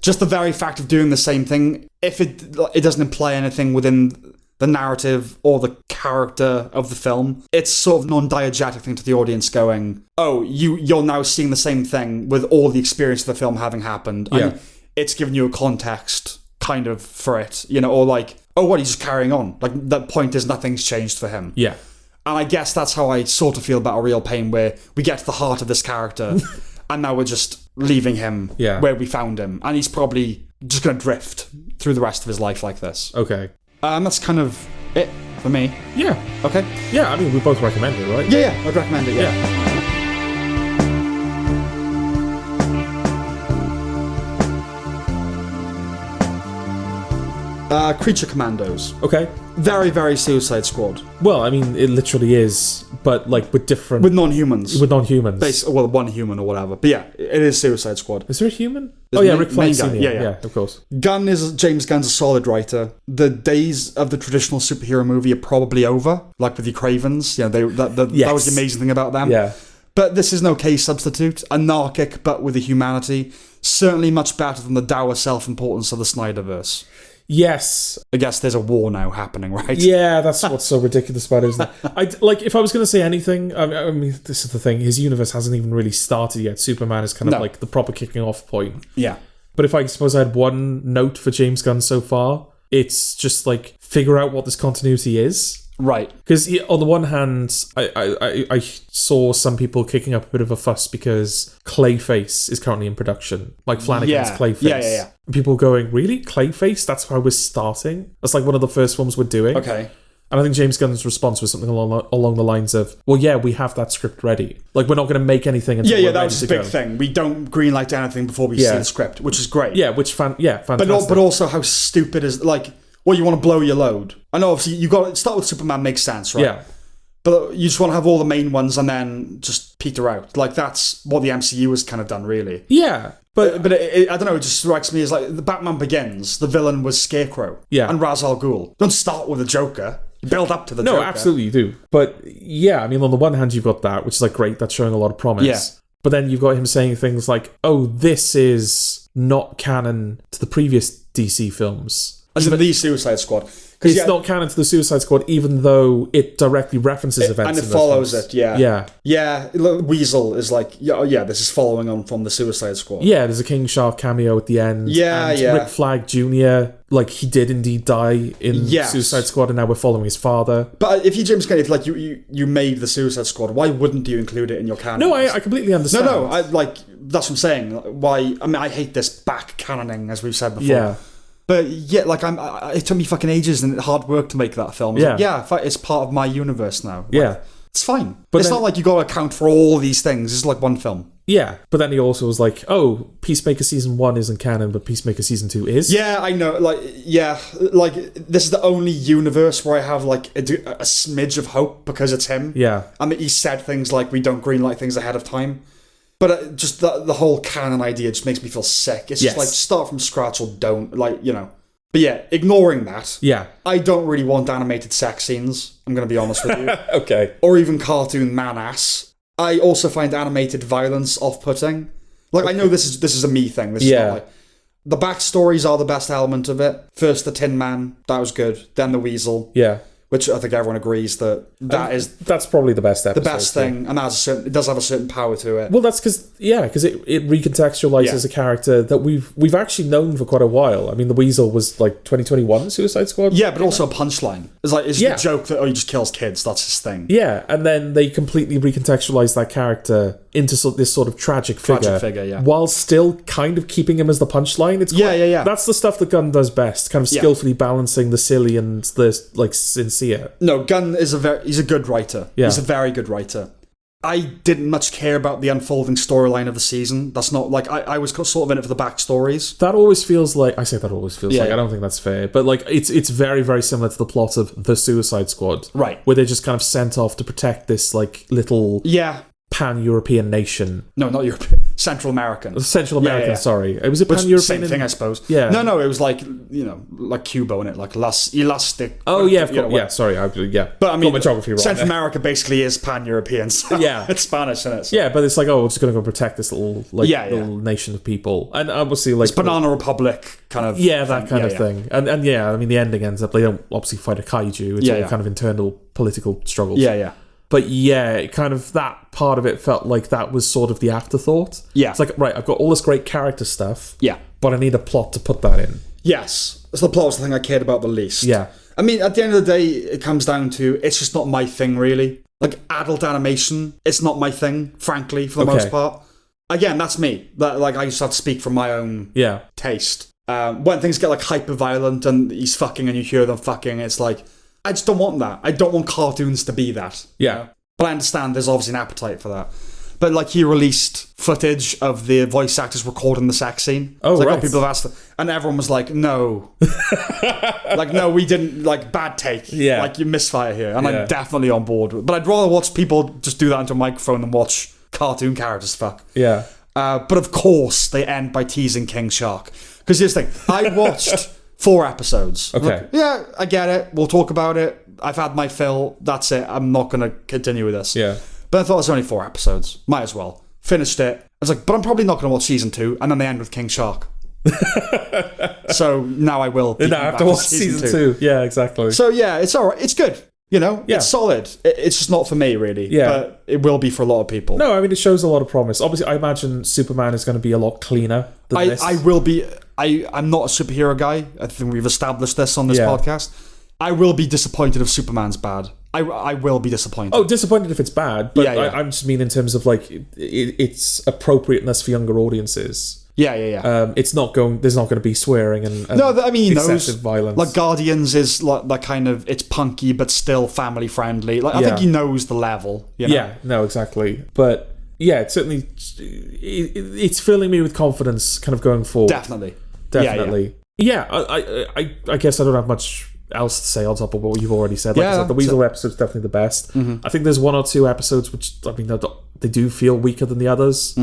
Just the very fact of doing the same thing, if it doesn't imply anything within the narrative or the character of the film, it's sort of non-diegetic thing to the audience going, oh, you're now seeing the same thing with all the experience of the film having happened. Yeah. And it's giving you a context kind of for it, you know, or like, oh, what, he's just carrying on. Like, the point is nothing's changed for him. Yeah. And I guess that's how I sort of feel about A Real Pain, where we get to the heart of this character, and now we're just leaving him where we found him. And he's probably just going to drift through the rest of his life like this. Okay. And that's kind of it for me. Yeah. Okay. Yeah, I mean, we both recommend it, right? Yeah, I'd recommend it, Yeah. Creature Commandos. Okay. Very, very Suicide Squad. Well, I mean, it literally is, but like with different... With non-humans. With non-humans. Well, one human or whatever. But yeah, it is Suicide Squad. Is there a human? There's Rick Flag Sr. Yeah, of course. James Gunn's a solid writer. The days of the traditional superhero movie are probably over, like with the Cravens. You know, that was the amazing thing about them. Yeah. But this is no case substitute. Anarchic, but with a humanity. Certainly much better than the dour self-importance of the Snyderverse. Yes. I guess there's a war now happening, right? Yeah, that's what's so ridiculous about it, isn't it? Like, if I was going to say anything, I mean, this is the thing, his universe hasn't even really started yet. Superman is kind of like the proper kicking off point. Yeah. But if I suppose I had one note for James Gunn so far, it's just like, figure out what this continuity is. Right. Because on the one hand, I saw some people kicking up a bit of a fuss because Clayface is currently in production. Like Flanagan's Clayface. Yeah. And people going, really? Clayface? That's how we're starting? That's like one of the first films we're doing? Okay. And I think James Gunn's response was something along the lines of, well, yeah, we have that script ready. Like, we're not going to make anything until we're that ready was to a big go. thing. We don't greenlight anything before we see the script, which is great. Yeah, fantastic. But also how stupid is, like, well, you want to blow your load. I know, obviously, you got to start with Superman makes sense, right? Yeah. But you just want to have all the main ones and then just peter out. Like, that's what the MCU has kind of done, really. Yeah. But I don't know, it just strikes me as like, the Batman Begins, the villain was Scarecrow. Yeah. And Ra's al Ghul. Don't start with the Joker. You build up to the Joker. No, absolutely you do. But yeah, I mean, on the one hand, you've got that, which is like great. That's showing a lot of promise. Yeah. But then you've got him saying things like, oh, this is not canon to the previous DC films. As in the Suicide Squad. It's not canon to the Suicide Squad, even though it directly references events. And it follows it, yeah. Yeah. Yeah, Weasel is like, this is following on from the Suicide Squad. Yeah, there's a King Shark cameo at the end. Yeah, and Rick Flag Jr., like, he did indeed die in Suicide Squad, and now we're following his father. But if you, James Gunn, if like you made the Suicide Squad, why wouldn't you include it in your canon? No, I completely understand. No, that's what I'm saying. Why? I mean, I hate this back canoning, as we've said before. Yeah. But yeah, like it took me fucking ages and hard work to make that film. It's part of my universe now. Like, it's fine. But it's not like you got to account for all these things. It's like one film. Yeah, but then he also was like, "Oh, Peacemaker season 1 isn't canon, but Peacemaker season 2 is." Yeah, I know. Like this is the only universe where I have like a smidge of hope because it's him. Yeah, I mean, he said things like, "We don't greenlight things ahead of time." But just the whole canon idea just makes me feel sick. It's just like, start from scratch or don't, like, you know. But yeah, ignoring that, I don't really want animated sex scenes, I'm going to be honest with you. Okay. Or even cartoon man-ass. I also find animated violence off-putting. Like, I know this is a me thing. This is not like... The backstories are the best element of it. First, the Tin Man, that was good. Then the Weasel. Yeah. Which I think everyone agrees that's probably the best episode. The best thing, and it does have a certain power to it. Well, that's because it recontextualizes a character that we've actually known for quite a while. I mean, the Weasel was like 2021 Suicide Squad. Yeah, but also a punchline. It's a joke that he just kills kids. That's his thing. Yeah, and then they completely recontextualize that character into this sort of tragic figure, while still kind of keeping him as the punchline. It's That's the stuff that Gunn does best, kind of skillfully balancing the silly and the like sincere. No, Gunn is he's a good writer. Yeah. He's a very good writer. I didn't much care about the unfolding storyline of the season. That's not like I was sort of in it for the backstories. That always feels like I don't think that's fair, but like it's very, very similar to the plot of the Suicide Squad, right? Where they're just kind of sent off to protect this like little pan-European nation. No, not European. Central American. Sorry. It was a pan-European... Same thing, I suppose. Yeah. No, it was like, like Cuba, in it? Like Las Elastic. Oh, yeah, of course. Sorry. But I mean, got my geography wrong. Central America basically is pan-European, so it's Spanish, isn't it? So. Yeah, but it's like, we're just going to go protect this little little nation of people. And obviously, like... It's Banana Republic kind of... Yeah, that kind of thing. And I mean, the ending ends up, they don't obviously fight a kaiju. It's all kind of internal political struggles. Yeah. But it kind of, that part of it felt like that was sort of the afterthought. Yeah. It's like, right, I've got all this great character stuff. Yeah. But I need a plot to put that in. Yes. So the plot was the thing I cared about the least. Yeah. I mean, at the end of the day, it comes down to, it's just not my thing, really. Like, adult animation, it's not my thing, frankly, for the most part. Again, that's me. I just have to speak from my own taste. When things get, like, hyper-violent and he's fucking and you hear them fucking, it's like... I just don't want that. I don't want cartoons to be that. Yeah. You know? But I understand there's obviously an appetite for that. But like he released footage of the voice actors recording the sex scene. Oh, right. People have asked, and everyone was like, no. Like, no, we didn't, like, bad take. Yeah. Like, you misfire here. And I'm definitely on board. But I'd rather watch people just do that into a microphone than watch cartoon characters fuck. Yeah. But of course, they end by teasing King Shark. Because here's the thing. I watched... 4 episodes. Okay. Like, yeah, I get it. We'll talk about it. I've had my fill. That's it. I'm not going to continue with this. Yeah. But I thought it was only 4 episodes. Might as well. Finished it. I was like, but I'm probably not going to watch season 2. And then they end with King Shark. So now I will. Now I have to watch season 2. Yeah, exactly. So yeah, it's all right. It's good. You know, it's solid. It's just not for me, really. Yeah. But it will be for a lot of people. No, I mean, it shows a lot of promise. Obviously, I imagine Superman is going to be a lot cleaner than this. I will be... I'm not a superhero guy. I think we've established this on this podcast. I will be disappointed if Superman's bad. I will be disappointed. Oh, disappointed if it's bad, but Yeah. I'm just mean in terms of like its appropriateness for younger audiences. Yeah. It's not going. There's not going to be swearing and No, I mean, he knows. excessive violence. Like Guardians is like that kind of, it's punky but still family friendly. Like I think he knows the level. You know? Yeah, no, exactly. But yeah, it's certainly it's filling me with confidence, kind of going forward. Definitely. Yeah, I guess I don't have much else to say on top of what you've already said. Like I said, the Weasel episode's definitely the best. I think there's one or two episodes which, I mean, they do feel weaker than the others.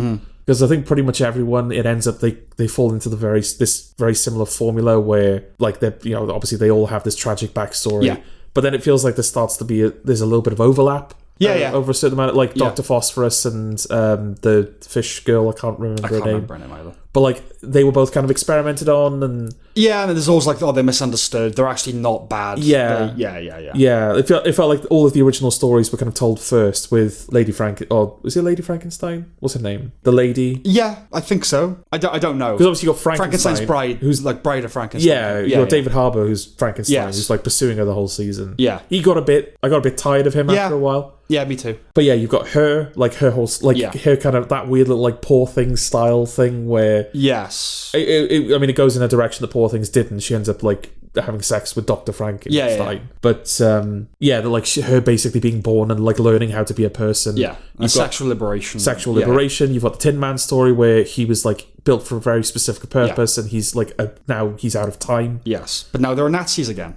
Because I think pretty much everyone, it ends up they fall into this very similar formula where, like, they, you know, obviously they all have this tragic backstory, but then it feels like there starts to be there's a little bit of overlap. Over a certain amount of, like, Dr. Phosphorus and the fish girl, I can't remember her name either. But, like, they were both kind of experimented on, and and there's always like, oh, they're misunderstood. They're actually not bad. Yeah. It felt like all of the original stories were kind of told first with Lady was it Lady Frankenstein? What's her name? The lady? Yeah, I think so. I don't know. Because obviously you got Frankenstein's bride, who's like bride of Frankenstein. Yeah, you got David Harbour, who's Frankenstein, who's like pursuing her the whole season. Yeah. I got a bit tired of him after a while. Yeah, me too. But yeah, you've got her, like her whole, like her kind of that weird little like Poor Things style thing where it goes in a direction that Poor Things didn't. She ends up like having sex with Dr. Frankenstein. But like her basically being born and like learning how to be a person. Yeah, sexual liberation. You've got the Tin Man story where he was like built for a very specific purpose, and he's like now he's out of time. Yes, but now there are Nazis again.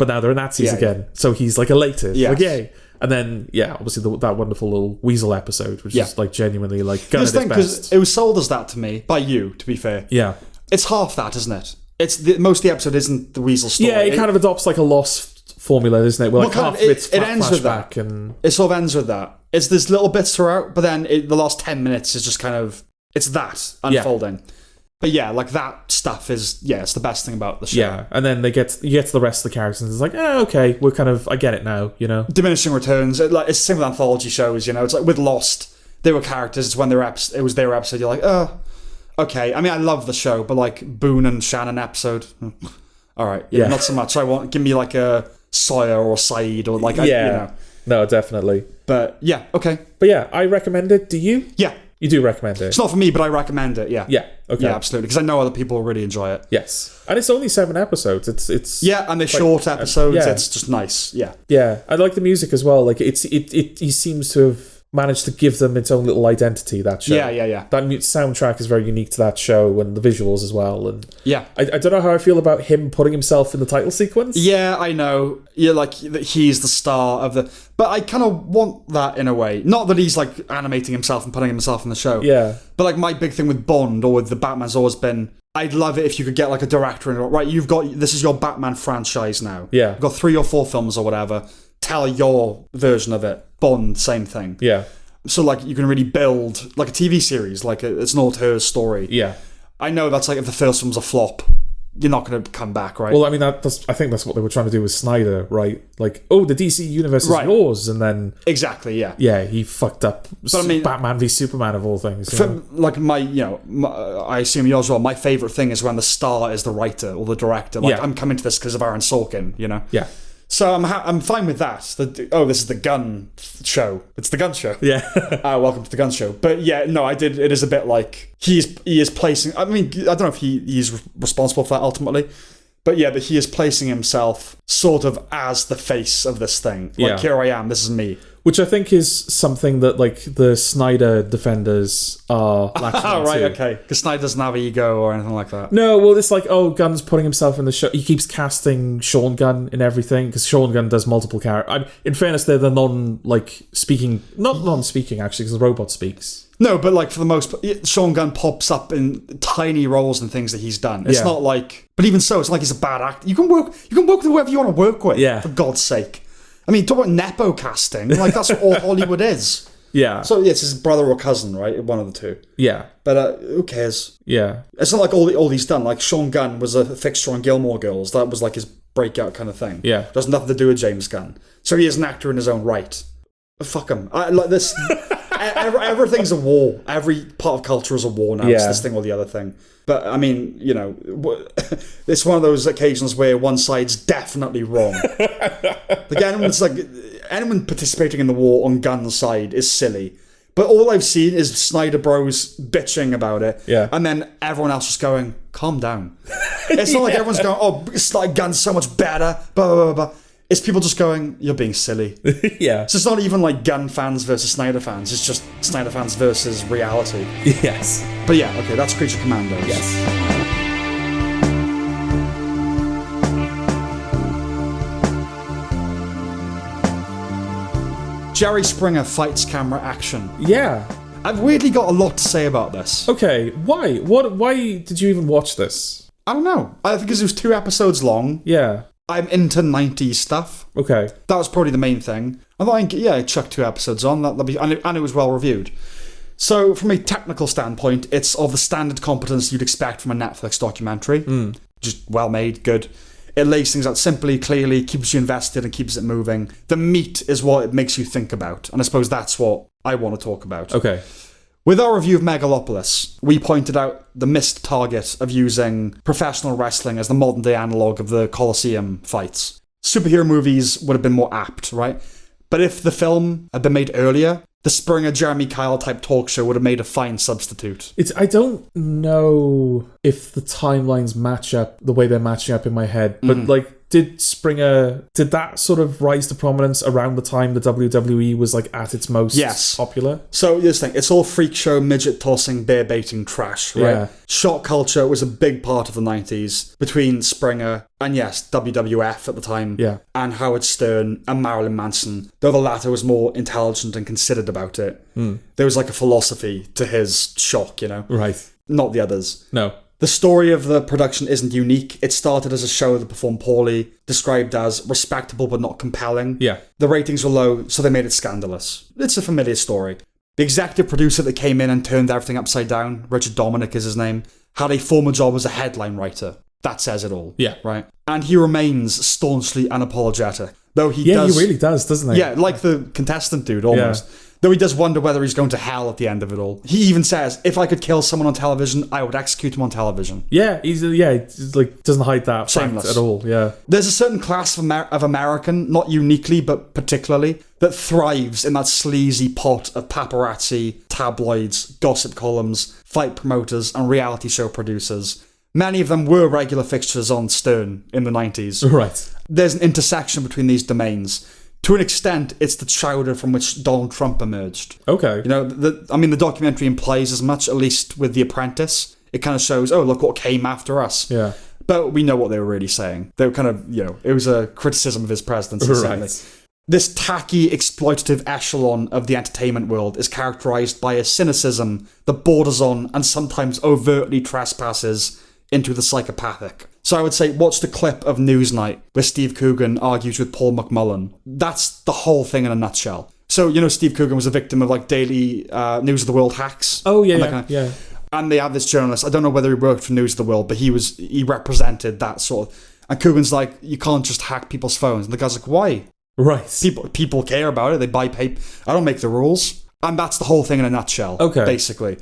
So he's like elated. Yes. Like yay. And then, obviously that wonderful little Weasel episode, which is like genuinely like gun at its best. Because it was sold as that to me by you, to be fair. Yeah, it's half that, isn't it? It's most of the episode isn't the Weasel story. Yeah, it kind of adopts like a Lost formula, isn't it? Where like it ends with that, and it sort of ends with that. It's there's little bits throughout, but then the last 10 minutes is just kind of it's that unfolding. Yeah. But yeah, like that stuff is it's the best thing about the show. Yeah, and then you get to the rest of the characters, and it's like, okay, we're kind of I get it now, you know. Diminishing returns, it's the same with anthology shows, you know. It's like with Lost, they were characters. It's when it was their episode. You're like, okay. I mean, I love the show, but like Boone and Shannon episode, all right, not so much. Give me like a Sawyer or Saeed or like, you know. No, definitely. But yeah, okay. But yeah, I recommend it. Do you? Yeah. You do recommend it? It's not for me, but I recommend it, yeah. Yeah, okay. Yeah, absolutely, because I know other people really enjoy it. Yes. And it's only 7 episodes. It's and they're short episodes. It's just nice, yeah. Yeah, I like the music as well. Like, he seems to have managed to give them its own little identity, that show. Yeah. That soundtrack is very unique to that show, and the visuals as well. And yeah. I don't know how I feel about him putting himself in the title sequence. Yeah, I know. Yeah, like, he's the star of the... But I kind of want that in a way. Not that he's, like, animating himself and putting himself in the show. Yeah. But, like, my big thing with Bond or with the Batman's always been... I'd love it if you could get, like, a director and... Right, this is your Batman franchise now. Yeah. You've got 3 or 4 films or whatever. Tell your version of it. Bond, same thing. Yeah. So, like, you can really build, like, a TV series. Like, it's an auteur's story. Yeah. I know that's, like, if the first one's a flop... You're not going to come back, right? Well, I mean, I think that's what they were trying to do with Snyder, right? Like, the DC universe is yours, and then... Exactly, yeah. Yeah, he fucked up Batman v Superman of all things. Like, I assume yours as well, my favourite thing is when the star is the writer or the director. Like, I'm coming to this because of Aaron Sorkin, you know? Yeah. So I'm fine with that. This is the gun show. It's the gun show. Yeah. Welcome to the gun show. But yeah, no, it is a bit like he is placing. I mean, I don't know if he's responsible for that ultimately, but yeah, that he is placing himself sort of as the face of this thing. Like, here I am. This is me. Which I think is something that, like, the Snyder defenders are latching onto. Right, okay. Because Snyder doesn't have ego or anything like that. No, well, it's like, Gunn's putting himself in the show. He keeps casting Sean Gunn in everything, because Sean Gunn does multiple characters. In fairness, they're the non-speaking, actually, because the robot speaks. No, but, like, for the most part, Sean Gunn pops up in tiny roles and things that he's done. It's not like... But even so, it's not like he's a bad actor. You can work with whoever you want to work with, for God's sake. I mean, talk about Nepo casting. Like, that's what all Hollywood is. Yeah. So, it's his brother or cousin, right? One of the two. Yeah. But who cares? Yeah. It's not like all he's done. Like, Sean Gunn was a fixture on Gilmore Girls. That was, like, his breakout kind of thing. Yeah. It has nothing to do with James Gunn. So he is an actor in his own right. But fuck him. I like this... everything's a war. Every part of culture is a war now. It's Yeah. this thing or the other thing. But, I mean, it's one of those occasions where one side's definitely wrong. Anyone participating in the war on Gunn's side is silly. But all I've seen is Snyder Bros bitching about it. Yeah. And then everyone else just going, calm down. It's not like everyone's going, oh, Snyder Gunn's so much better, blah, blah, blah, blah. It's people just going, you're being silly. Yeah. So it's not even like Gunn fans versus Snyder fans. It's just Snyder fans versus reality. Yes. But yeah, okay, that's Creature Commandos. Yes. Jerry Springer fights camera action. Yeah. I've weirdly got a lot to say about this. Okay, why? Why did you even watch this? I don't know. I think because it was 2 episodes long. Yeah. I'm into 90s stuff. Okay. That was probably the main thing. I thought, I chucked 2 episodes on, and it was well reviewed. So, from a technical standpoint, it's of the standard competence you'd expect from a Netflix documentary. Just well made, good. It lays things out simply, clearly, keeps you invested and keeps it moving. The meat is what it makes you think about, and I suppose that's what I want to talk about. Okay. With our review of Megalopolis, we pointed out the missed target of using professional wrestling as the modern-day analogue of the Colosseum fights. Superhero movies would have been more apt, right? But if the film had been made earlier, the Springer Jeremy Kyle type talk show would have made a fine substitute. I don't know if the timelines match up the way they're matching up in my head, but did that sort of rise to prominence around the time the WWE was at its most popular? So this thing, it's all freak show, midget tossing, bear baiting trash, right? Yeah. Shock culture was a big part of the 90s between Springer and WWF at the time, and Howard Stern and Marilyn Manson, though the latter was more intelligent and considered about it. There was a philosophy to his Shock, Right. Not the others. No. The story of the production isn't unique. It started as a show that performed poorly, described as respectable but not compelling. Yeah. The ratings were low, so they made it scandalous. It's a familiar story. The executive producer that came in and turned everything upside down, Richard Dominic is his name, had a former job as a headline writer. That says it all. Yeah. Right? And he remains staunchly unapologetic. Though he does... he really does, doesn't he? Yeah, like the contestant dude, almost. Yeah. Though he does wonder whether he's going to hell at the end of it all. He even says, if I could kill someone on television, I would execute him on television. Yeah, he doesn't hide that fact at all, yeah. There's a certain class of American, not uniquely, but particularly, that thrives in that sleazy pot of paparazzi, tabloids, gossip columns, fight promoters, and reality show producers. Many of them were regular fixtures on Stern in the 90s. Right. There's an intersection between these domains. To an extent, it's the chowder from which Donald Trump emerged. Okay. The documentary implies as much, at least with The Apprentice. It kind of shows, oh, look what came after us. Yeah. But we know what they were really saying. They were kind of, it was a criticism of his presidency. Right. This tacky, exploitative echelon of the entertainment world is characterized by a cynicism that borders on and sometimes overtly trespasses into the psychopathic. So I would say, watch the clip of Newsnight where Steve Coogan argues with Paul McMullen. That's the whole thing in a nutshell. So, Steve Coogan was a victim of daily News of the World hacks. Oh, yeah. And they have this journalist, I don't know whether he worked for News of the World, but he represented that sort of... And Coogan's like, you can't just hack people's phones. And the guy's like, why? Right. People care about it. They buy paper. I don't make the rules. And that's the whole thing in a nutshell, basically.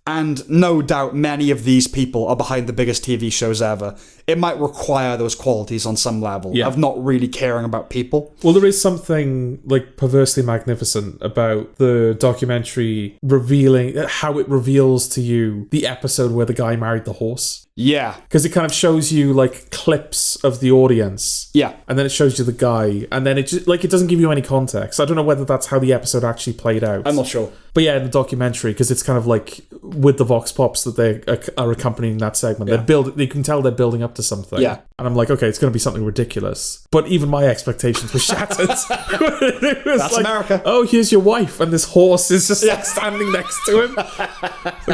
And no doubt many of these people are behind the biggest TV shows ever. It might require those qualities on some level of not really caring about people. Well, there is something perversely magnificent about the documentary revealing how it reveals to you the episode where the guy married the horse. Yeah. Because it kind of shows you clips of the audience. Yeah. And then it shows you the guy. And then it just, it doesn't give you any context. I don't know whether that's how the episode actually played out. I'm not sure. But yeah, in the documentary, because it's kind of with the vox pops that they are accompanying that segment, you can tell they're building up to something. Yeah. And I'm like, okay, it's going to be something ridiculous. But even my expectations were shattered. That's America. Oh, here's your wife. And this horse is just standing next to him.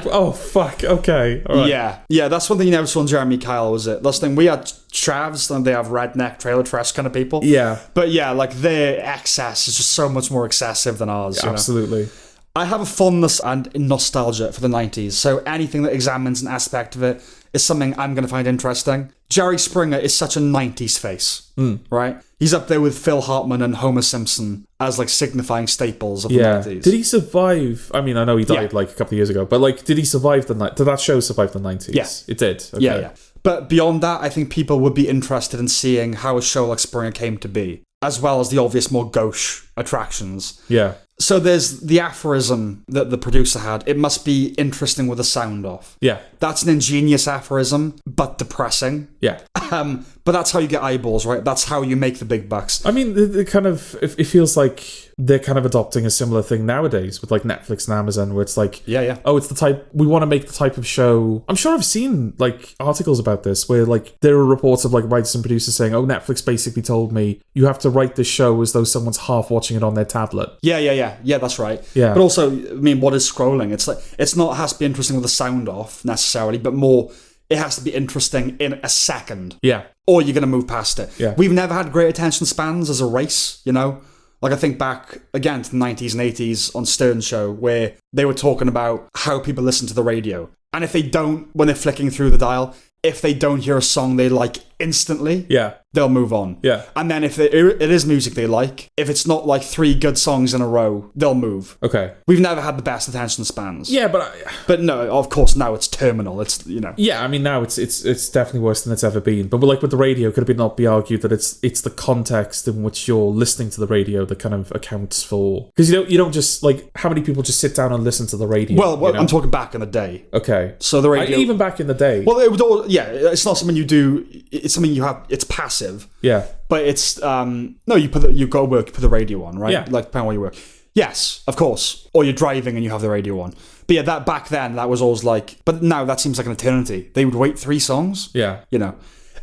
Oh, fuck. Okay. All right. Yeah, that's one thing you never saw in Jeremy Kyle, was it? That's the thing. We had Travs, and they have redneck trailer trash kind of people. Yeah. But yeah, their excess is just so much more excessive than ours. Absolutely. I have a fondness and nostalgia for the 90s, so anything that examines an aspect of it is something I'm going to find interesting. Jerry Springer is such a 90s face, right? He's up there with Phil Hartman and Homer Simpson as like signifying staples of the 90s. Did he survive? I mean, I know he died like a couple of years ago, but like, did he survive did that show survive the 90s? Yeah. It did. Okay. Yeah. But beyond that, I think people would be interested in seeing how a show like Springer came to be, as well as the obvious more gauche attractions. Yeah. So there's the aphorism that the producer had. It must be interesting with the sound off. Yeah. That's an ingenious aphorism, but depressing. Yeah. But that's how you get eyeballs, right? That's how you make the big bucks. I mean, it kind of, it feels like they're kind of adopting a similar thing nowadays with like Netflix and Amazon, where it's like, oh, it's the type, we want to make the type of show. I'm sure I've seen like articles about this where like there are reports of like writers and producers saying, oh, Netflix basically told me you have to write this show as though someone's half watching it on their tablet. Yeah, that's right. Yeah. But also, I mean, what is scrolling? It's like, it's not, it has to be interesting with the sound off necessarily, but more, it has to be interesting in a second. Yeah. Or you're going to move past it. Yeah. We've never had great attention spans as a race, you know? Like, I think back, again, to the 90s and 80s on Stern's show, where they were talking about how people listen to the radio. And if they don't, when they're flicking through the dial, if they don't hear a song they like instantly, they'll move on. Yeah. And then if it is music they like, if it's not like 3 good songs in a row, they'll move. Okay. We've never had the best attention spans. Yeah, but no, of course now it's terminal. It's, you know. Yeah, I mean now it's definitely worse than it's ever been. But like with the radio, could it not be argued that it's the context in which you're listening to the radio that kind of accounts for, because you don't just like, how many people just sit down and listen to the radio? Well, you know? I'm talking back in the day. Okay. So the radio, even back in the day. Well, it would all, it's not something you do. It's something you have. It's passive. Yeah. But it's no, you go to work, you put the radio on, right? Yeah. Like depending on where you work. Yes, of course. Or you're driving and you have the radio on. But yeah, that back then that was always like. But now that seems like an eternity. They would wait 3 songs. Yeah. You know.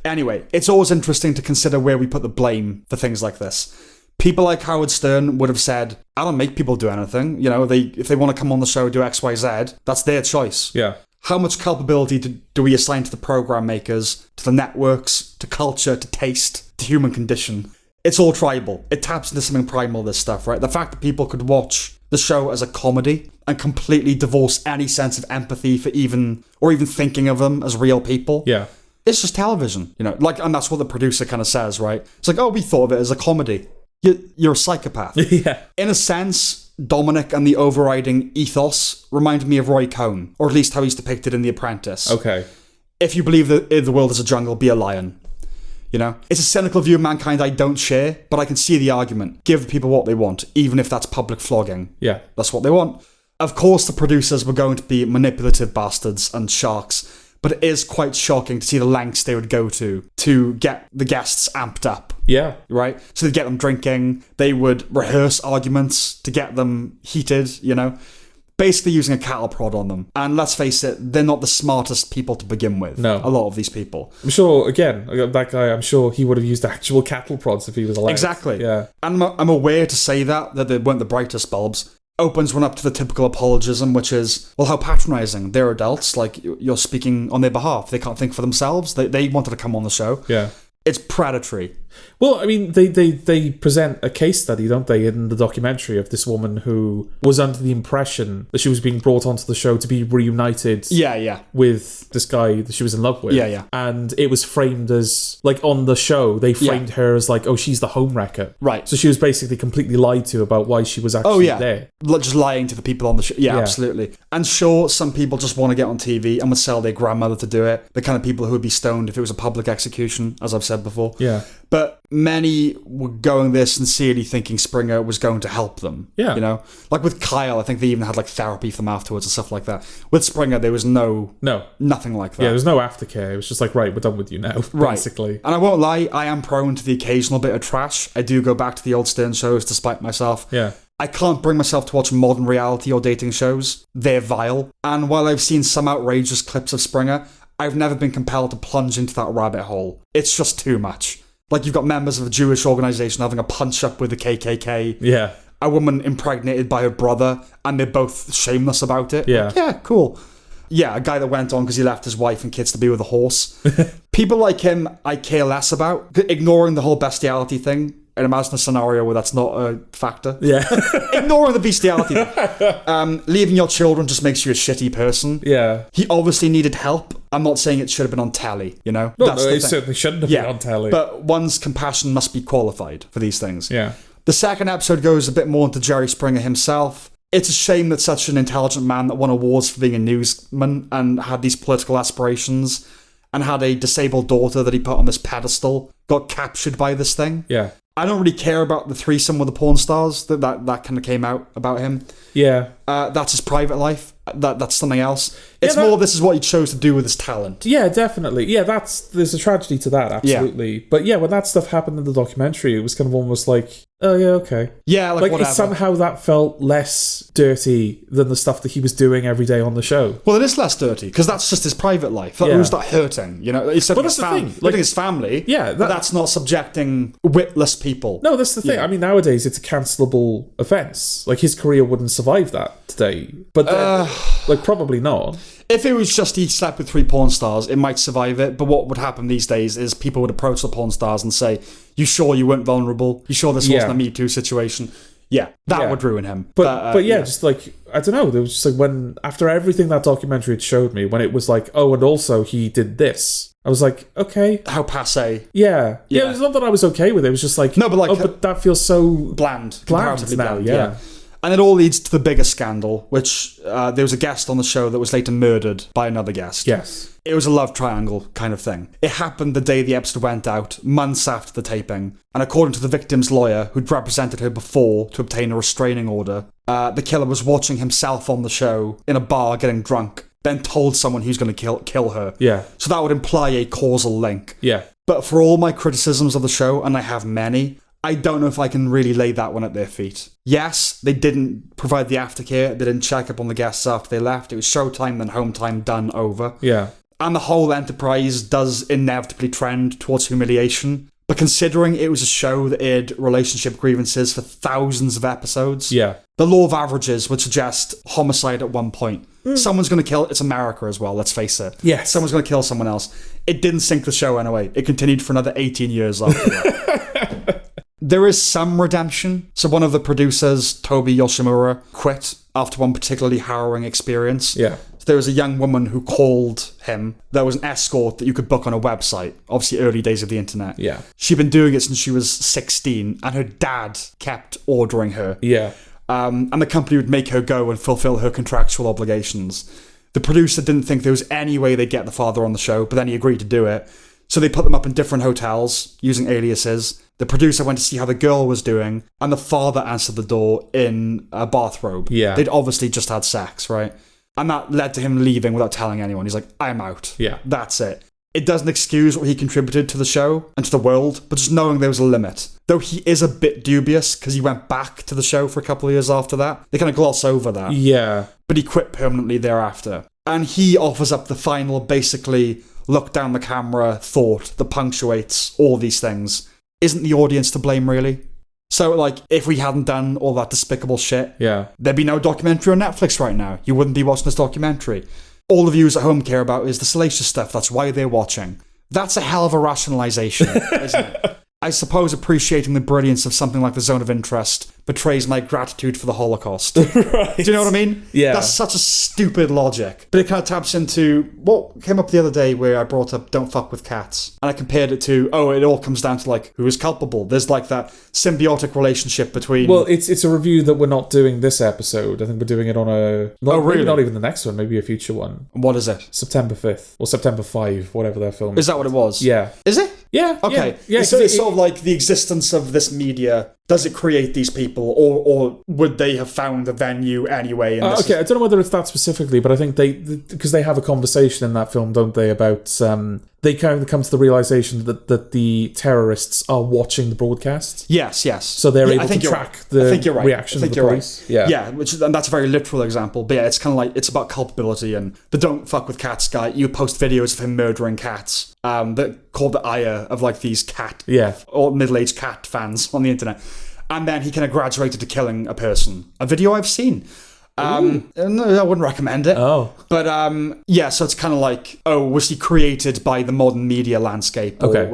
Anyway, it's always interesting to consider where we put the blame for things like this. People like Howard Stern would have said, "I don't make people do anything. You know, if they want to come on the show, do X, Y, Z. That's their choice." Yeah. How much culpability do we assign to the program makers, to the networks, to culture, to taste, to human condition? It's all tribal. It taps into something primal, this stuff, right? The fact that people could watch the show as a comedy and completely divorce any sense of empathy for even thinking of them as real people. Yeah. It's just television, you know? Like, and that's what the producer kind of says, right? It's like, oh, we thought of it as a comedy. You're a psychopath. Yeah. In a sense, Dominic and the overriding ethos reminded me of Roy Cohn, or at least how he's depicted in The Apprentice. Okay. If you believe that the world is a jungle, be a lion. You know? It's a cynical view of mankind I don't share, but I can see the argument. Give people what they want, even if that's public flogging. Yeah. That's what they want. Of course, the producers were going to be manipulative bastards and sharks, but it is quite shocking to see the lengths they would go to get the guests amped up. Yeah. Right? So they'd get them drinking, they would rehearse arguments to get them heated, you know? Basically using a cattle prod on them. And let's face it, they're not the smartest people to begin with. No. A lot of these people. I'm sure, again, that guy, I'm sure he would have used actual cattle prods if he was allowed. Exactly. Yeah. And I'm aware to say that they weren't the brightest bulbs. Opens one up to the typical apologism, which is, well, how patronising. They're adults, like, you're speaking on their behalf. They can't think for themselves. They wanted to come on the show. Yeah. It's predatory. Well, I mean, they present a case study, don't they, in the documentary of this woman who was under the impression that she was being brought onto the show to be reunited with this guy that she was in love with. Yeah. And it was framed as, like, on the show, they framed her as, like, oh, she's the homewrecker. Right. So she was basically completely lied to about why she was actually there. Just lying to the people on the show. Yeah, absolutely. And sure, some people just want to get on TV and would sell their grandmother to do it. The kind of people who would be stoned if it was a public execution, as I've said before. Yeah. But many were going there sincerely thinking Springer was going to help them. Yeah. You know? Like with Kyle, I think they even had like therapy for them afterwards and stuff like that. With Springer, there was nothing like that. Yeah, there was no aftercare. It was just like, right, we're done with you now, basically. Right. And I won't lie, I am prone to the occasional bit of trash. I do go back to the old Stern shows despite myself. Yeah. I can't bring myself to watch modern reality or dating shows. They're vile. And while I've seen some outrageous clips of Springer, I've never been compelled to plunge into that rabbit hole. It's just too much. Like, you've got members of a Jewish organisation having a punch-up with the KKK. Yeah. A woman impregnated by her brother, and they're both shameless about it. Yeah. Like, yeah, cool. Yeah, a guy that went on because he left his wife and kids to be with a horse. People like him, I care less about. Ignoring the whole bestiality thing, and imagine a scenario where that's not a factor. Yeah. Ignoring the bestiality. Leaving your children just makes you a shitty person. Yeah. He obviously needed help. I'm not saying it should have been on telly, you know? No, it certainly shouldn't have been on telly. But one's compassion must be qualified for these things. Yeah. The second episode goes a bit more into Jerry Springer himself. It's a shame that such an intelligent man that won awards for being a newsman and had these political aspirations and had a disabled daughter that he put on this pedestal got captured by this thing. Yeah. I don't really care about the threesome with the porn stars that kind of came out about him. Yeah. That's his private life. That's something else. It's more this is what he chose to do with his talent. Yeah, definitely. Yeah, there's a tragedy to that, absolutely. Yeah. But yeah, when that stuff happened in the documentary, it was kind of almost like, oh yeah, okay. Yeah, like whatever. Somehow that felt less dirty than the stuff that he was doing every day on the show. Well, it is less dirty because that's just his private life. Like, who's that hurting? You know, it's that's the thing. Like, his family. Yeah, but that's not subjecting witless people. No, that's the thing. I mean, nowadays it's a cancelable offence. Like his career wouldn't survive that today. But then, probably not. If it was just he slept with 3 porn stars, it might survive it. But what would happen these days is people would approach the porn stars and say, "You sure you weren't vulnerable? You sure this wasn't a Me Too situation?" Yeah, that would ruin him. But just like, I don't know, there was just like when, after everything that documentary had showed me, when it was like, oh, and also he did this, I was like, okay. How passe. Yeah. It was not that I was okay with it, it was just like, no, but like, but that feels so bland now, yeah. And it all leads to the biggest scandal, which there was a guest on the show that was later murdered by another guest. Yes. It was a love triangle kind of thing. It happened the day the episode went out, months after the taping. And according to the victim's lawyer, who'd represented her before to obtain a restraining order, the killer was watching himself on the show in a bar getting drunk, then told someone he was going to kill her. Yeah. So that would imply a causal link. Yeah. But for all my criticisms of the show, and I have many, I don't know if I can really lay that one at their feet. Yes, they didn't provide the aftercare. They didn't check up on the guests after they left. It was showtime, then home time, done, over. Yeah. And the whole enterprise does inevitably trend towards humiliation. But considering it was a show that aired relationship grievances for thousands of episodes, the law of averages would suggest homicide at one point. Someone's going to kill... It's America as well, let's face it. Yes. Someone's going to kill someone else. It didn't sink the show anyway. It continued for another 18 years after that. There is some redemption. So one of the producers, Toby Yoshimura, quit after one particularly harrowing experience. Yeah. So there was a young woman who called him. There was an escort that you could book on a website. Obviously, early days of the internet. Yeah. She'd been doing it since she was 16, and her dad kept ordering her. Yeah. And the company would make her go and fulfill her contractual obligations. The producer didn't think there was any way they'd get the father on the show, but then he agreed to do it. So they put them up in different hotels using aliases. The producer went to see how the girl was doing, and the father answered the door in a bathrobe. Yeah. They'd obviously just had sex, right? And that led to him leaving without telling anyone. He's like, I'm out. Yeah. That's it. It doesn't excuse what he contributed to the show and to the world, but just knowing there was a limit. Though he is a bit dubious, because he went back to the show for a couple of years after that. They kind of gloss over that. Yeah. But he quit permanently thereafter. And he offers up the final, basically, look down the camera thought that punctuates all these things. Isn't the audience to blame, really? So, like, if we hadn't done all that despicable shit, there'd be no documentary on Netflix right now. You wouldn't be watching this documentary. All the viewers at home care about is the salacious stuff. That's why they're watching. That's a hell of a rationalization, isn't it? I suppose appreciating the brilliance of something like The Zone of Interest betrays my gratitude for the Holocaust. Right. Do you know what I mean? Yeah. That's such a stupid logic. But it kind of taps into what came up the other day where I brought up Don't Fuck With Cats. And I compared it to, it all comes down to, like, who is culpable. There's, like, that symbiotic relationship between... Well, it's a review that we're not doing this episode. I think we're doing it on a... Maybe not even the next one, maybe a future one. What is it? September 5th. Or September 5, whatever their film is. Is that what it was? Yeah. Is it? Yeah. Okay. Yeah. So it's sort of like the existence of this media. Does it create these people, or would they have found a venue anyway? And okay, I don't know whether it's that specifically, but I think because they have a conversation in that film, don't they, about they kind of come to the realization that the terrorists are watching the broadcast. Yes. So they're able to track the reaction of the police. Right. Yeah, and that's a very literal example. But yeah, it's kind of like, it's about culpability. And the Don't Fuck With Cats guy, you post videos of him murdering cats that called the ire of like these cat or middle-aged cat fans on the internet. And then he kind of graduated to killing a person. A video I've seen. No, I wouldn't recommend it. Oh. But so it's kind of like, was he created by the modern media landscape? Okay.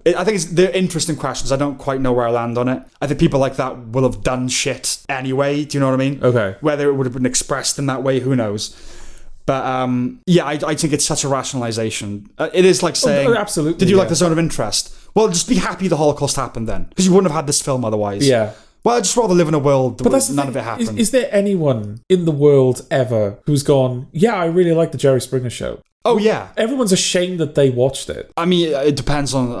I think they're interesting questions. I don't quite know where I land on it. I think people like that will have done shit anyway. Do you know what I mean? Okay. Whether it would have been expressed in that way, who knows? But yeah, I think it's such a rationalization. It is like saying, absolutely. Did you like the Zone of Interest? Well, just be happy the Holocaust happened then, because you wouldn't have had this film otherwise. Yeah. Well, I'd just rather live in a world where none of it happened. happened. Is there anyone in the world ever who's gone, yeah, I really like the Jerry Springer Show? Oh, yeah. Everyone's ashamed that they watched it. I mean, it depends on,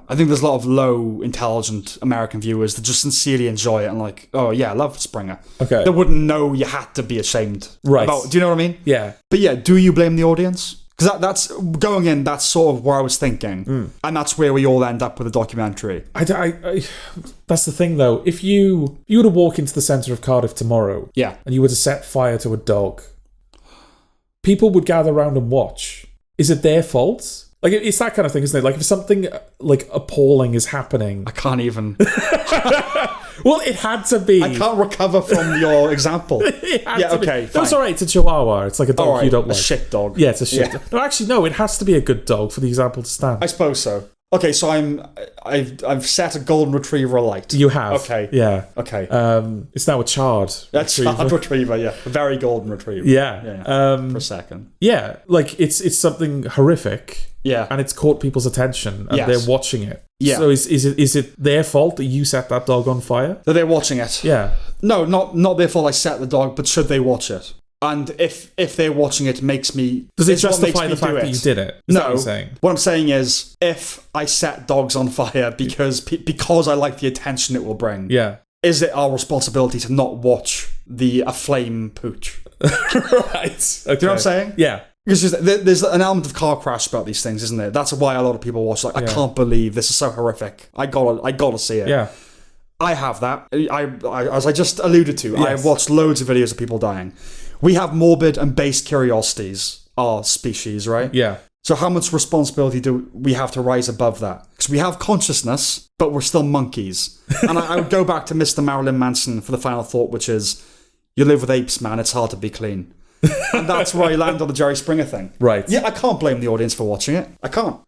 I think there's a lot of low, intelligent American viewers that just sincerely enjoy it and like, oh, yeah, I love Springer. Okay. They wouldn't know you had to be ashamed. Right. About, do you know what I mean? Yeah. But yeah, do you blame the audience? Because that's going in, that's sort of where I was thinking. And that's where we all end up with a documentary. That's the thing, though. If you were to walk into the centre of Cardiff tomorrow, yeah, and you were to set fire to a dog, people would gather around and watch. Is it their fault? Like, it's that kind of thing, isn't it? Like, if something, like, appalling is happening... I can't even... Well, it had to be. I can't recover from your example. Okay, fine. No, it's alright, it's a chihuahua. It's like a dog you don't like. A shit dog. Yeah, it's a shit dog. No, actually, no, it has to be a good dog for the example to stand. I suppose so. Okay, so I've set a golden retriever alight. You have. Okay. Yeah. Okay. It's now a charred retriever. Charred retriever, yeah. A very golden retriever. Yeah. For a second. Yeah, like it's something horrific. Yeah. And it's caught people's attention and they're watching it. Yeah. So is it their fault that you set that dog on fire? That they're watching it? Yeah. No, not their fault I set the dog, but should they watch it? And if they're watching it, makes me... Does it justify the fact that you did it? Is that what you're saying? What I'm saying is, if I set dogs on fire because I like the attention it will bring, is it our responsibility to not watch the aflame pooch? Right. Okay. Do you know what I'm saying? Yeah. Because there's an element of car crash about these things, isn't there? That's why a lot of people watch. Like, I can't believe this is so horrific. I gotta see it. Yeah. I have that. I as I just alluded to, I've watched loads of videos of people dying. We have morbid and base curiosities, our species, right? Yeah. So how much responsibility do we have to rise above that? Because we have consciousness, but we're still monkeys. And I would go back to Mr. Marilyn Manson for the final thought, which is, you live with apes, man. It's hard to be clean. And that's where I land on the Jerry Springer thing. Right. Yeah, I can't blame the audience for watching it. I can't.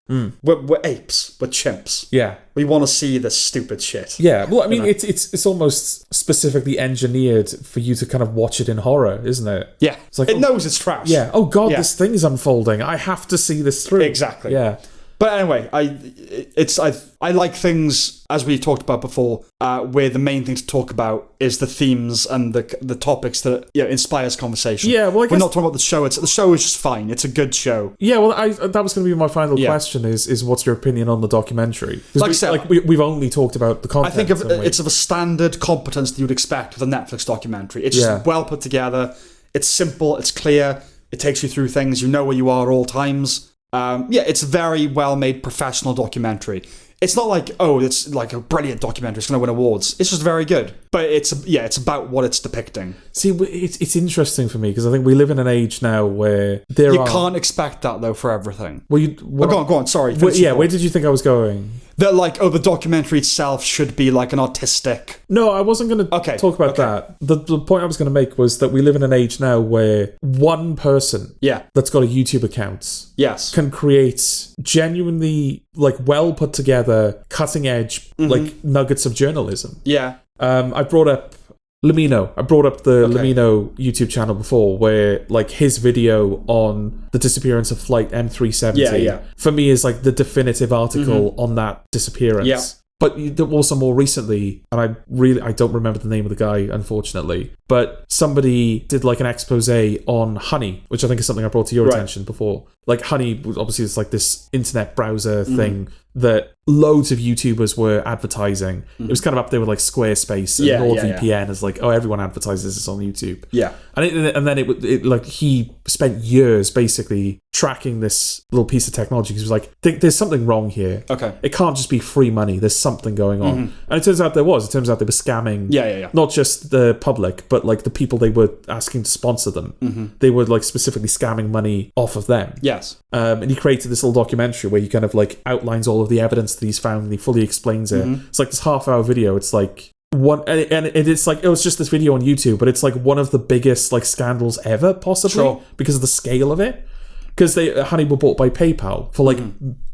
We're apes. We're chimps. Yeah. We want to see this stupid shit. Yeah. Well, I mean, it's almost specifically engineered for you to kind of watch it in horror, isn't it? Yeah. It's like, it knows it's trash. Yeah. Oh, God, this thing is unfolding. I have to see this through. Exactly. Yeah. But anyway, I like things, as we talked about before, where the main thing to talk about is the themes and the topics that inspires conversation. Yeah, well, I guess we're not talking about the show. The show is just fine. It's a good show. Yeah, well, that was going to be my final question: is what's your opinion on the documentary? Like I said, we've only talked about the content. I think it's of a standard competence that you'd expect with a Netflix documentary. It's just well put together. It's simple. It's clear. It takes you through things. You know where you are at all times. It's a very well-made professional documentary. It's not like, it's like a brilliant documentary, it's going to win awards. It's just very good. But it's about what it's depicting. See, it's interesting for me because I think we live in an age now where you can't expect that, though, for everything. Well, go on, sorry. Where did you think I was going? That, the documentary itself should be like an artistic... No, I wasn't going to talk about that. The point I was going to make was that we live in an age now where one person that's got a YouTube account can create genuinely, well put together, cutting edge, nuggets of journalism. Yeah. I brought up Lamino. I brought up the Lamino YouTube channel before, where his video on the disappearance of Flight M370 for me is the definitive article on that disappearance. Yeah. But also more recently, and I don't remember the name of the guy, unfortunately, but somebody did an expose on Honey, which I think is something I brought to your attention before. Honey, obviously it's this internet browser thing that loads of YouTubers were advertising. It was kind of up there with Squarespace and NordVPN as everyone advertises this on YouTube. Yeah. And then it he spent years basically tracking this little piece of technology because he was there's something wrong here. Okay. It can't just be free money. There's something going on. And it turns out there was. It turns out they were scamming not just the public, but the people they were asking to sponsor them. They were specifically scamming money off of them. Yes. And he created this little documentary where he kind of outlines all of the evidence that he's found and he fully explains it. It's this half-hour video. It's one, and it's it was just this video on YouTube, but it's one of the biggest scandals ever, possibly because of the scale of it. because Honey were bought by PayPal for like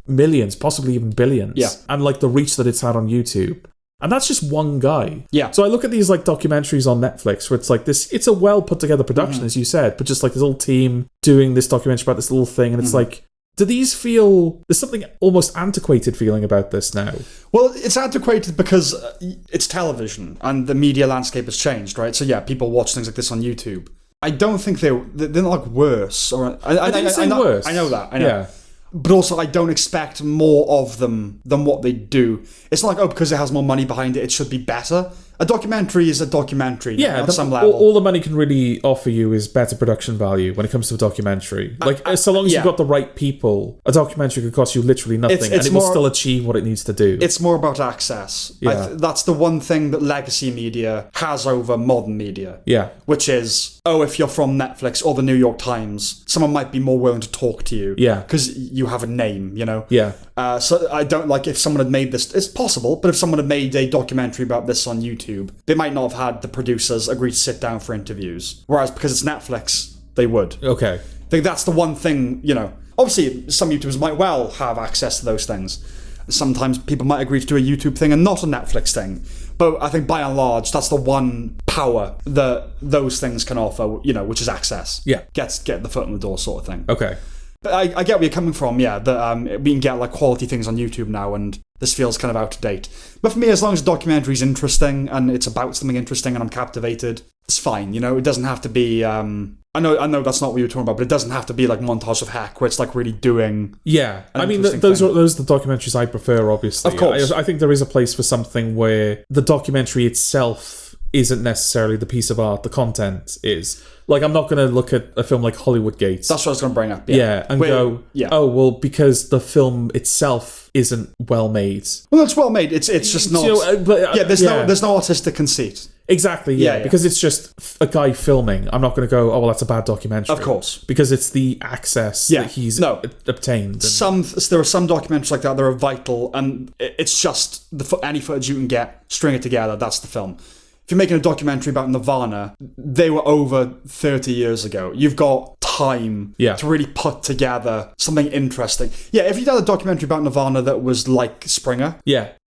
millions, possibly even billions. Yeah. And like the reach that it's had on YouTube. And that's just one guy. Yeah. So I look at these like documentaries on Netflix where it's like this, it's a well put together production, as you said, but just like this little team doing this documentary about this little thing. And it's like, do these feel, there's something almost antiquated feeling about this now? Well, it's antiquated because it's television and the media landscape has changed, right? So yeah, people watch things like this on YouTube. I don't think they're not like worse. Or I didn't say worse. I know that. I know. Yeah. But also, I don't expect more of them than what they do. It's not like, because it has more money behind it, it should be better. A documentary is a documentary on some level. All the money can really offer you is better production value when it comes to a documentary. So long as you've got the right people, a documentary could cost you literally nothing and it will still achieve what it needs to do. It's more about access. Yeah. That's the one thing that legacy media has over modern media. Yeah. Which is, if you're from Netflix or the New York Times, someone might be more willing to talk to you. Yeah. Because you have a name, you know? Yeah. So I don't like if someone had made this, it's possible, but if someone had made a documentary about this on YouTube, they might not have had the producers agree to sit down for interviews. Whereas because it's Netflix, they would. Okay. I think that's the one thing, you know. Obviously, some YouTubers might well have access to those things. Sometimes people might agree to do a YouTube thing and not a Netflix thing. But I think by and large, that's the one power that those things can offer, you know, which is access. Yeah. Get the foot in the door sort of thing. Okay. But I get where you're coming from, yeah, that we can get like quality things on YouTube now and this feels kind of out of date. But for me, as long as the documentary's interesting and it's about something interesting and I'm captivated, it's fine, you know? It doesn't have to be... I know that's not what you were talking about, but it doesn't have to be like Montage of Heck where it's like really doing... Yeah, I mean, those are the documentaries I prefer, obviously. Of course. I think there is a place for something where the documentary itself isn't necessarily the piece of art, the content is. Like, I'm not going to look at a film like Hollywood Gates. That's what I was going to bring up. Yeah, and go, oh, well, because the film itself isn't well made. Well, it's well made. It's just not... there's no artistic conceit. Exactly, yeah, because it's just a guy filming. I'm not going to go, oh, well, that's a bad documentary. Of course. Because it's the access that he's obtained. There are some documentaries like that that are vital, and it's just any footage you can get, string it together, that's the film. If you're making a documentary about Nirvana, they were over 30 years ago. You've got time to really put together something interesting. Yeah, if you did a documentary about Nirvana that was like Springer,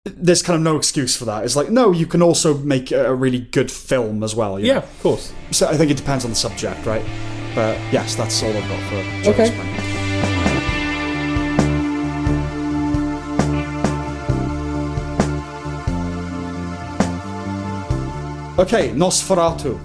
there's kind of no excuse for that. It's like, no, you can also make a really good film as well. You know? Of course. So I think it depends on the subject, right? But yes, that's all I've got for Jerry Springer. Okay, Nosferatu.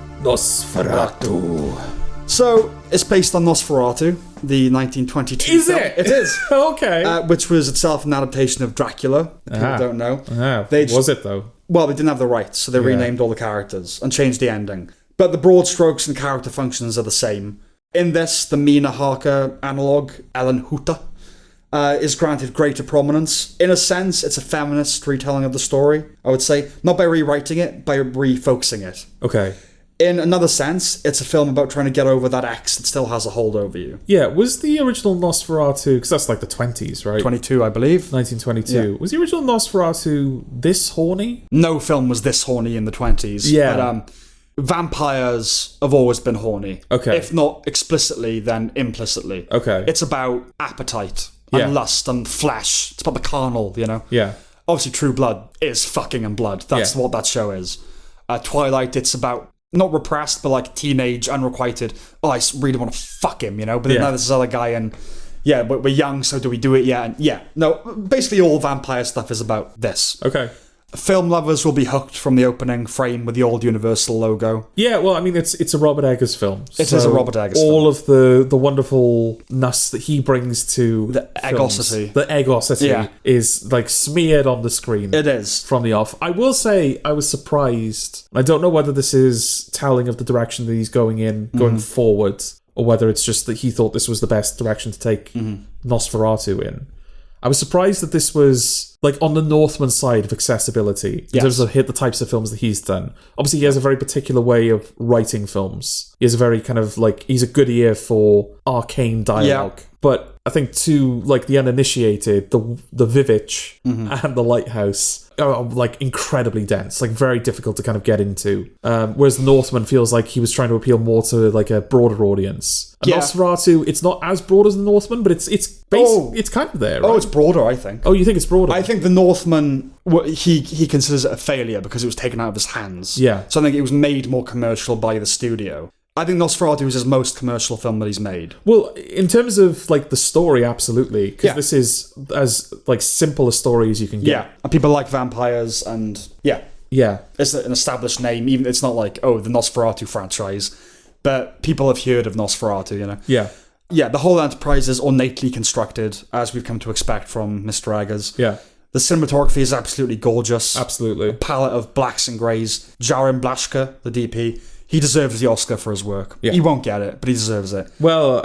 So, it's based on Nosferatu, the 1922 Is film. it? It is. Okay. Which was itself an adaptation of Dracula, if people don't know. Was it, though? Well, they didn't have the rights, so they renamed all the characters and changed the ending. But the broad strokes and character functions are the same. In this, the Mina Harker analogue, Ellen Hutter, is granted greater prominence. In a sense, it's a feminist retelling of the story, I would say. Not by rewriting it, by refocusing it. Okay. In another sense, it's a film about trying to get over that ex that still has a hold over you. Yeah, was the original Nosferatu, because that's like the 20s, right? 22, I believe. 1922. Yeah. Was the original Nosferatu this horny? No film was this horny in the 20s. Yeah. But vampires have always been horny. Okay. If not explicitly, then implicitly. Okay. It's about appetite and lust and flesh. It's about the carnal, you know? Yeah. Obviously, True Blood is fucking and blood. That's what that show is. Twilight, it's about... not repressed, but like teenage, unrequited. Oh, I really want to fuck him, you know? But then now there's this other guy and we're young, so do we do it? Yeah. And no, basically all vampire stuff is about this. Okay. Film lovers will be hooked from the opening frame with the old Universal logo. Yeah, well, I mean, it's a Robert Eggers film. It is a Robert Eggers film. All of the wonderfulness that he brings to the eggosity. The eggosity is like smeared on the screen. It is. From the off. I will say I was surprised. I don't know whether this is telling of the direction that he's going forward, or whether it's just that he thought this was the best direction to take Nosferatu in. I was surprised that this was like on the Northman side of accessibility in terms of the types of films that he's done. Obviously, he has a very particular way of writing films. He has a very kind of like, he's a good ear for arcane dialogue. But I think to like the uninitiated, the Vivitch and the Lighthouse like incredibly dense, like very difficult to kind of get into. Whereas the Northman feels like he was trying to appeal more to like a broader audience. And Nosferatu, it's not as broad as the Northman, but it's kind of there. Right? Oh, it's broader, I think. Oh, you think it's broader? I think the Northman, he considers it a failure because it was taken out of his hands. Yeah. So I think it was made more commercial by the studio. I think Nosferatu is his most commercial film that he's made. Well, in terms of like the story, absolutely, because this is as like simple a story as you can get. Yeah, and people like vampires, and yeah, it's an established name. Even it's not like the Nosferatu franchise, but people have heard of Nosferatu. You know. Yeah. The whole enterprise is ornately constructed, as we've come to expect from Mr. Eggers. Yeah. The cinematography is absolutely gorgeous. Absolutely. A palette of blacks and greys. Jarin Blaschke, the DP. He deserves the Oscar for his work. Yeah. He won't get it, but he deserves it. Well,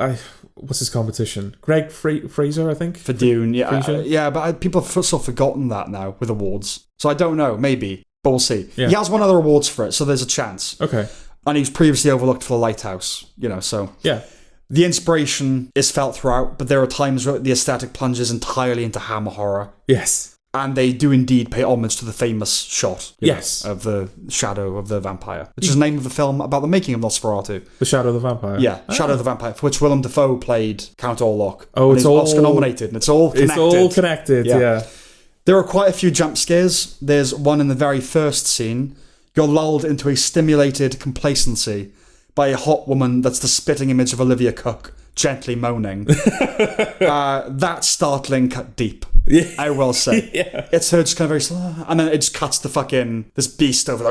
what's his competition? Greg Fraser, I think? For Dune, yeah. But people have sort of forgotten that now with awards. So I don't know, maybe. But we'll see. Yeah. He has won other awards for it, so there's a chance. Okay. And he was previously overlooked for The Lighthouse, so... Yeah. The inspiration is felt throughout, but there are times where the aesthetic plunges entirely into hammer horror. Yes. And they do indeed pay homage to the famous shot of the shadow of the vampire, which is the name of the film about the making of Nosferatu. The Shadow of the Vampire? Yeah, Shadow of the Vampire, for which Willem Dafoe played Count Orlok. Oh, it's all Oscar-nominated, and it's all connected. It's all connected, yeah. There are quite a few jump scares. There's one in the very first scene. You're lulled into a stimulated complacency by a hot woman that's the spitting image of Olivia Cooke, gently moaning. That's startling cut deep. Yeah. I will say. It's her just kind of very slow, and then it just cuts to fucking this beast over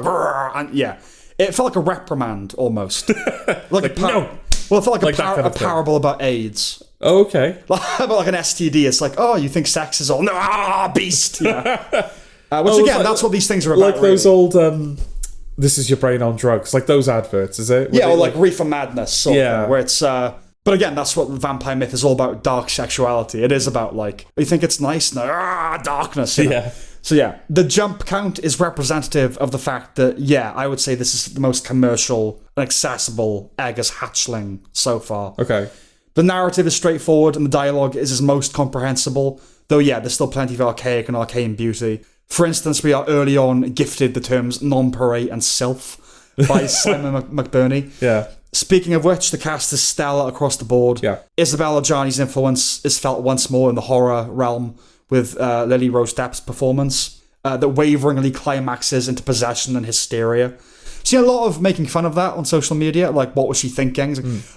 and it felt like a reprimand almost. Like no. Well, it felt like a parable about AIDS. Oh, okay. About like an STD. It's like, oh, you think sex is all beast. Which again, that's what these things are about. Like those old this is your brain on drugs, like those adverts, is it? Or like Reefer Madness, sort of, where it's but again, that's what the vampire myth is all about, dark sexuality. It is about, like, you think it's nice? No, darkness. You know? Yeah. So, the jump count is representative of the fact that, I would say this is the most commercial and accessible Eggers hatchling so far. Okay. The narrative is straightforward and the dialogue is his most comprehensible, though, there's still plenty of archaic and arcane beauty. For instance, we are early on gifted the terms nonpareil and sylph by Simon McBurney. Yeah. Speaking of which, the cast is stellar across the board. Yeah. Isabella Adjani's influence is felt once more in the horror realm with Lily Rose Depp's performance that waveringly climaxes into possession and hysteria. See a lot of making fun of that on social media, like, what was she thinking?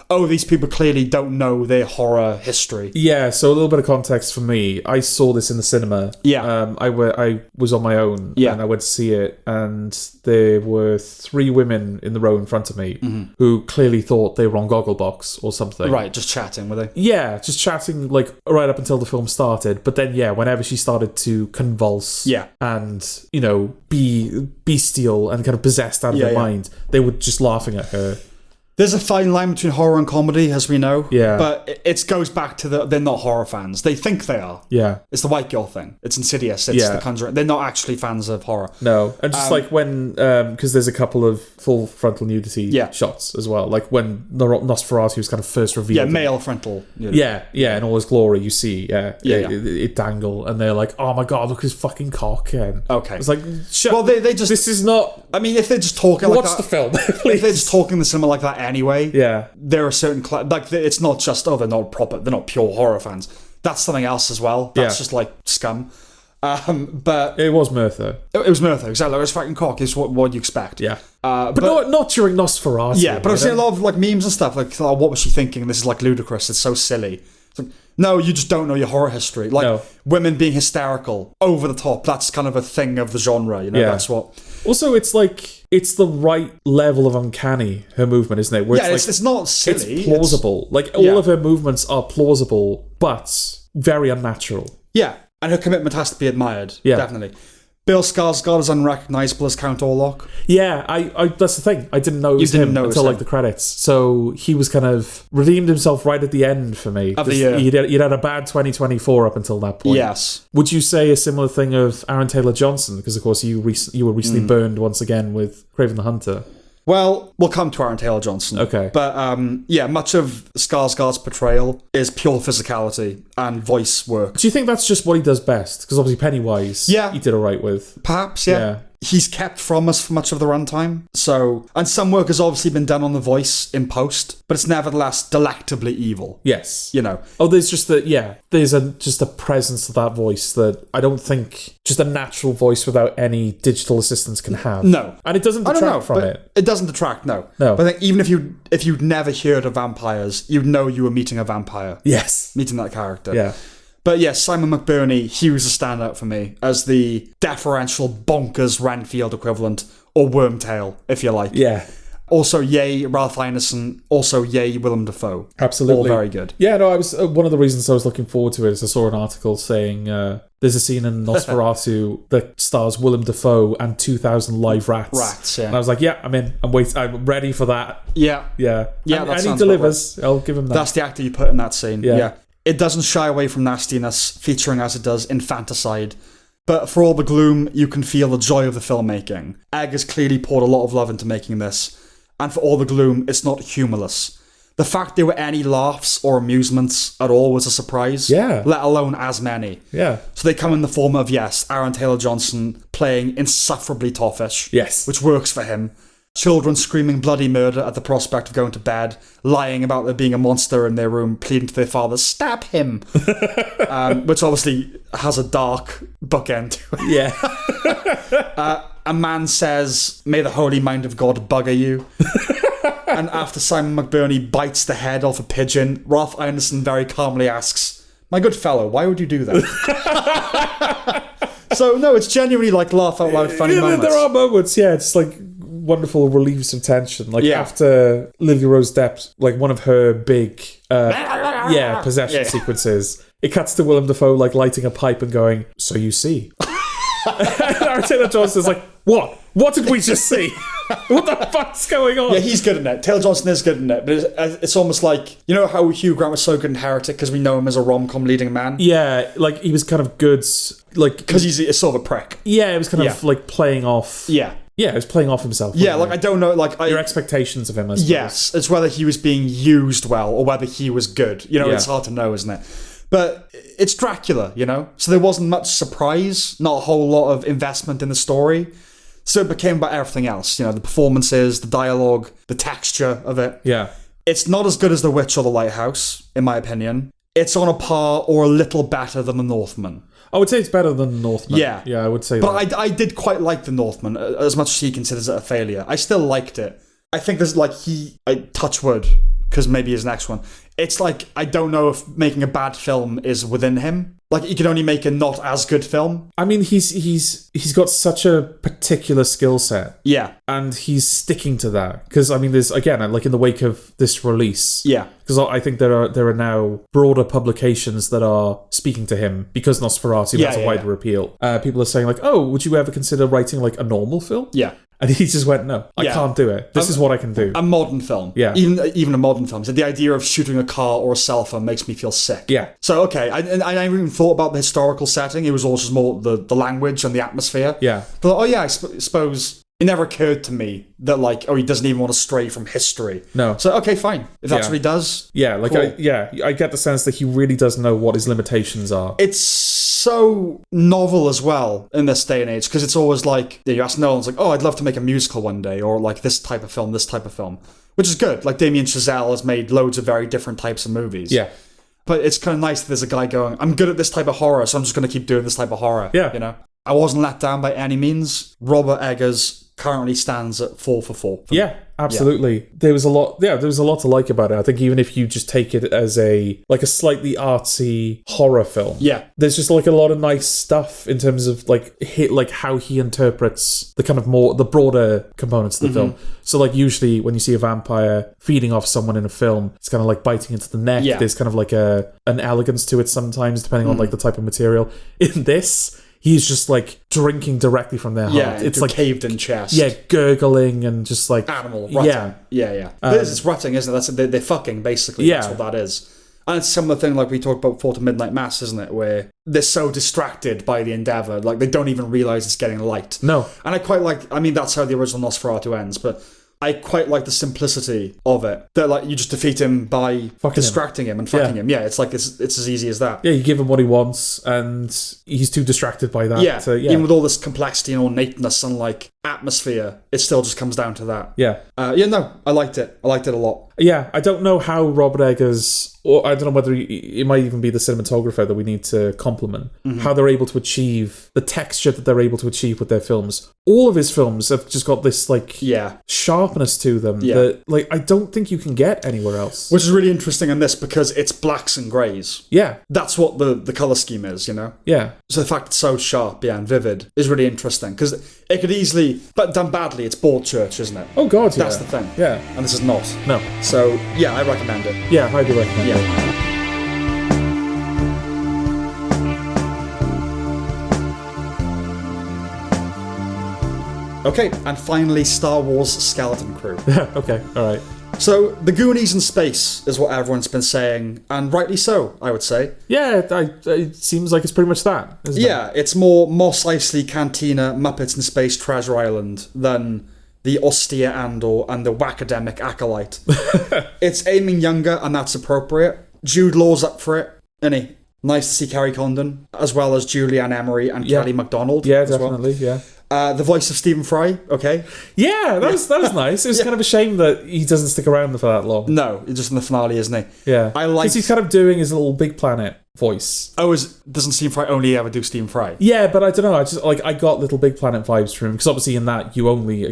Like, these people clearly don't know their horror history. Yeah, so a little bit of context for me. I saw this in the cinema. Yeah. I was on my own, and I went to see it, and there were 3 women in the row in front of me who clearly thought they were on Gogglebox or something. Right, just chatting, were they? Yeah, just chatting, like, right up until the film started. But then, whenever she started to convulse and, be bestial and kind of possessed out of her mind, they were just laughing at her. There's a fine line between horror and comedy, as we know. Yeah. But it goes back to they're not horror fans. They think they are. Yeah. It's the white girl thing. It's Insidious. It's The Conjuring. They're not actually fans of horror. No. And just like when, because there's a couple of full frontal nudity shots as well. Like when Nosferatu was kind of first revealed. Yeah, male frontal nudity. Yeah, in all his glory, you see, it dangle. And they're like, oh my God, look at his fucking cock. And okay. It's like, shut well, they just... This is not... I mean, if they're just talking like that... Watch the film, if they're just talking in the cinema like that anyway, there are certain it's not just they're not pure horror fans. That's something else as well. That's just like scum. But it was Merthyr. It was Merthyr, exactly. It was fucking cock. Is what you expect. Yeah, but not during Nosferatu. Yeah, but I've seen a lot of like memes and stuff. Like, oh, what was she thinking? This is like ludicrous. It's so silly. It's like, no, you just don't know your horror history. Like women being hysterical, over the top. That's kind of a thing of the genre. That's what. Also, it's like, it's the right level of uncanny, her movement, isn't it? Where it's not silly. It's plausible. All of her movements are plausible, but very unnatural. Yeah, and her commitment has to be admired. Yeah. Definitely. Bill Skarsgård is unrecognisable as Count Orlok. Yeah, I that's the thing. I didn't know it was him until like the credits. So he was kind of redeemed himself right at the end for me. Of the year. He'd had a bad 2024 up until that point. Yes. Would you say a similar thing of Aaron Taylor Johnson? Because of course you were recently burned once again with Craven the Hunter. Well, we'll come to Aaron Taylor Johnson. Okay. But yeah, much of Skarsgård's portrayal is pure physicality and voice work. Do you think that's just what he does best? Because obviously Pennywise, Yeah. he did all right with. Perhaps, yeah. He's kept from us for much of the runtime. So, and some work has obviously been done on the voice in post, but it's nevertheless delectably evil. Yes. You know. Oh, there's just just a presence of that voice that I don't think just a natural voice without any digital assistance can have. No. And it doesn't I don't know, detract from but it. It doesn't detract, no. No. But I think even if you'd never heard of vampires, you'd know you were meeting a vampire. Yes. Meeting that character. Yeah. But yes, Simon McBurney, he was a standout for me as the deferential bonkers Renfield equivalent, or Wormtail, if you like. Yeah. Also, yay, Ralph Ineson. Also, yay, Willem Dafoe. Absolutely. All very good. Yeah, no, I was one of the reasons I was looking forward to it is I saw an article saying there's a scene in Nosferatu that stars Willem Dafoe and 2,000 live rats. Rats, yeah. And I was like, yeah, I'm in. I'm ready for that. Yeah. Yeah. Yeah, and that he sounds delivers. I'll give him that. That's the actor you put in that scene. Yeah. Yeah. It doesn't shy away from nastiness, featuring as it does infanticide. But for all the gloom, you can feel the joy of the filmmaking. Eggers clearly poured a lot of love into making this. And for all the gloom, it's not humorless. The fact there were any laughs or amusements at all was a surprise. Yeah. Let alone as many. Yeah. So they come in the form of, yes, Aaron Taylor Johnson playing insufferably toughish. Yes. Which works for him. Children screaming bloody murder at the prospect of going to bed, lying about there being a monster in their room, pleading to their father, stab him. Which obviously has a dark bookend to it. Yeah. A man says, may the holy mind of God bugger you. And after Simon McBurney bites the head off a pigeon, Ralph Ineson very calmly asks, my good fellow, why would you do that? So, no, it's genuinely like laugh out loud funny moments. There are moments, yeah, it's like wonderful reliefs of tension. Like after Lily Rose Depp, like one of her big possession sequences, it cuts to Willem Dafoe like lighting a pipe and going, so you see. Aaron Taylor Johnson's like, what? What did we just see? What the fuck's going on? Yeah, he's good in it. Taylor Johnson is good in it, but it's almost like, you know how Hugh Grant was so good in Heretic because we know him as a rom-com leading man? Yeah, like he was kind of good, like... Because he's a sort of a prick. Yeah, it was kind of like playing off... Yeah. Yeah, it was playing off himself. Yeah, like I don't know, like... Your expectations of him, I suppose. Yes, it's whether he was being used well or whether he was good. You know, it's hard to know, isn't it? But it's Dracula, you know? So there wasn't much surprise, not a whole lot of investment in the story. So it became about everything else, you know, the performances, the dialogue, the texture of it. Yeah. It's not as good as The Witch or The Lighthouse, in my opinion. It's on a par or a little better than The Northman. I would say it's better than The Northman. Yeah. Yeah, I would say but that. I did quite like The Northman, as much as he considers it a failure. I still liked it. I think there's like touch wood, because maybe his next one. It's like, I don't know if making a bad film is within him. Like, he can only make a not as good film. I mean, he's got such a particular skill set. Yeah. And he's sticking to that. Because, I mean, there's, again, like in the wake of this release. Yeah. Because I think there are now broader publications that are speaking to him because Nosferatu has a wider appeal. People are saying like, oh, would you ever consider writing like a normal film? Yeah. And he just went, no, I can't do it. This is what I can do. A modern film. Yeah. Even a modern film. So the idea of shooting a car or a cell phone makes me feel sick. Yeah. So, okay, I never even thought about the historical setting. It was all just more the language and the atmosphere. Yeah. But, I suppose it never occurred to me that, like, he doesn't even want to stray from history. No. So, okay, fine. If that's what he does. Yeah, like, cool. I get the sense that he really does know what his limitations are. It's so novel as well in this day and age, because it's always like, you ask Nolan, it's like, oh, I'd love to make a musical one day, or like this type of film, which is good. Like Damien Chazelle has made loads of very different types of movies. Yeah. But it's kind of nice that there's a guy going, I'm good at this type of horror, so I'm just going to keep doing this type of horror. Yeah. You know? I wasn't let down by any means. Robert Eggers currently stands at 4 for 4. Yeah, absolutely. Yeah. There was a lot to like about it. I think even if you just take it as a slightly artsy horror film. Yeah. There's just like a lot of nice stuff in terms of like how he interprets the kind of more the broader components of the film. So like usually when you see a vampire feeding off someone in a film, it's kind of like biting into the neck. Yeah. There's kind of like an elegance to it sometimes depending on like the type of material. In this, he's just like drinking directly from their heart. Yeah, it's like caved in chest. Yeah, gurgling and just like animal rutting. Yeah. It's rutting, isn't it? They're fucking basically. Yeah. That's what that is. And it's a similar thing like we talked about before to Midnight Mass, isn't it? Where they're so distracted by the endeavour, like they don't even realise it's getting light. No. And I quite like. I mean, that's how the original Nosferatu ends, but I quite like the simplicity of it. That like you just defeat him by distracting him and fucking him. Yeah, it's like it's as easy as that. Yeah, you give him what he wants, and he's too distracted by that. Yeah, even with all this complexity and ornateness and like atmosphere, it still just comes down to that. Yeah. No, I liked it. I liked it a lot. Yeah, I don't know how Robert Eggers, or I don't know whether it might even be the cinematographer that we need to compliment, how they're able to achieve the texture that they're able to achieve with their films. All of his films have just got this like sharpness to them that like I don't think you can get anywhere else. Which is really interesting in this because it's blacks and greys. Yeah. That's what the colour scheme is, you know? Yeah. So the fact it's so sharp, and vivid is really interesting because it could easily, but done badly, it's Broadchurch, isn't it? Oh God, That's the thing. Yeah. And this is not. No. So, yeah, I recommend it. Yeah, I do recommend it. Okay, and finally, Star Wars Skeleton Crew. Okay, alright. So, the Goonies in space is what everyone's been saying, and rightly so, I would say. Yeah, it seems like it's pretty much that, isn't it? Yeah, it's more Mos Eisley Cantina Muppets in Space Treasure Island than the austere Andor and the whackademic Acolyte. It's aiming younger, and that's appropriate. Jude Law's up for it, isn't he? Nice to see Carrie Condon, as well as Julianne Emery and Kelly MacDonald. Yeah, definitely, yeah. The voice of Stephen Fry, okay. Yeah, that was nice. It was kind of a shame that he doesn't stick around for that long. No, he's just in the finale, isn't he? Yeah. Because he's kind of doing his little Big Planet voice. Oh, doesn't Stephen Fry only ever do Stephen Fry? Yeah, but I don't know. I got little Big Planet vibes from him because obviously in that you only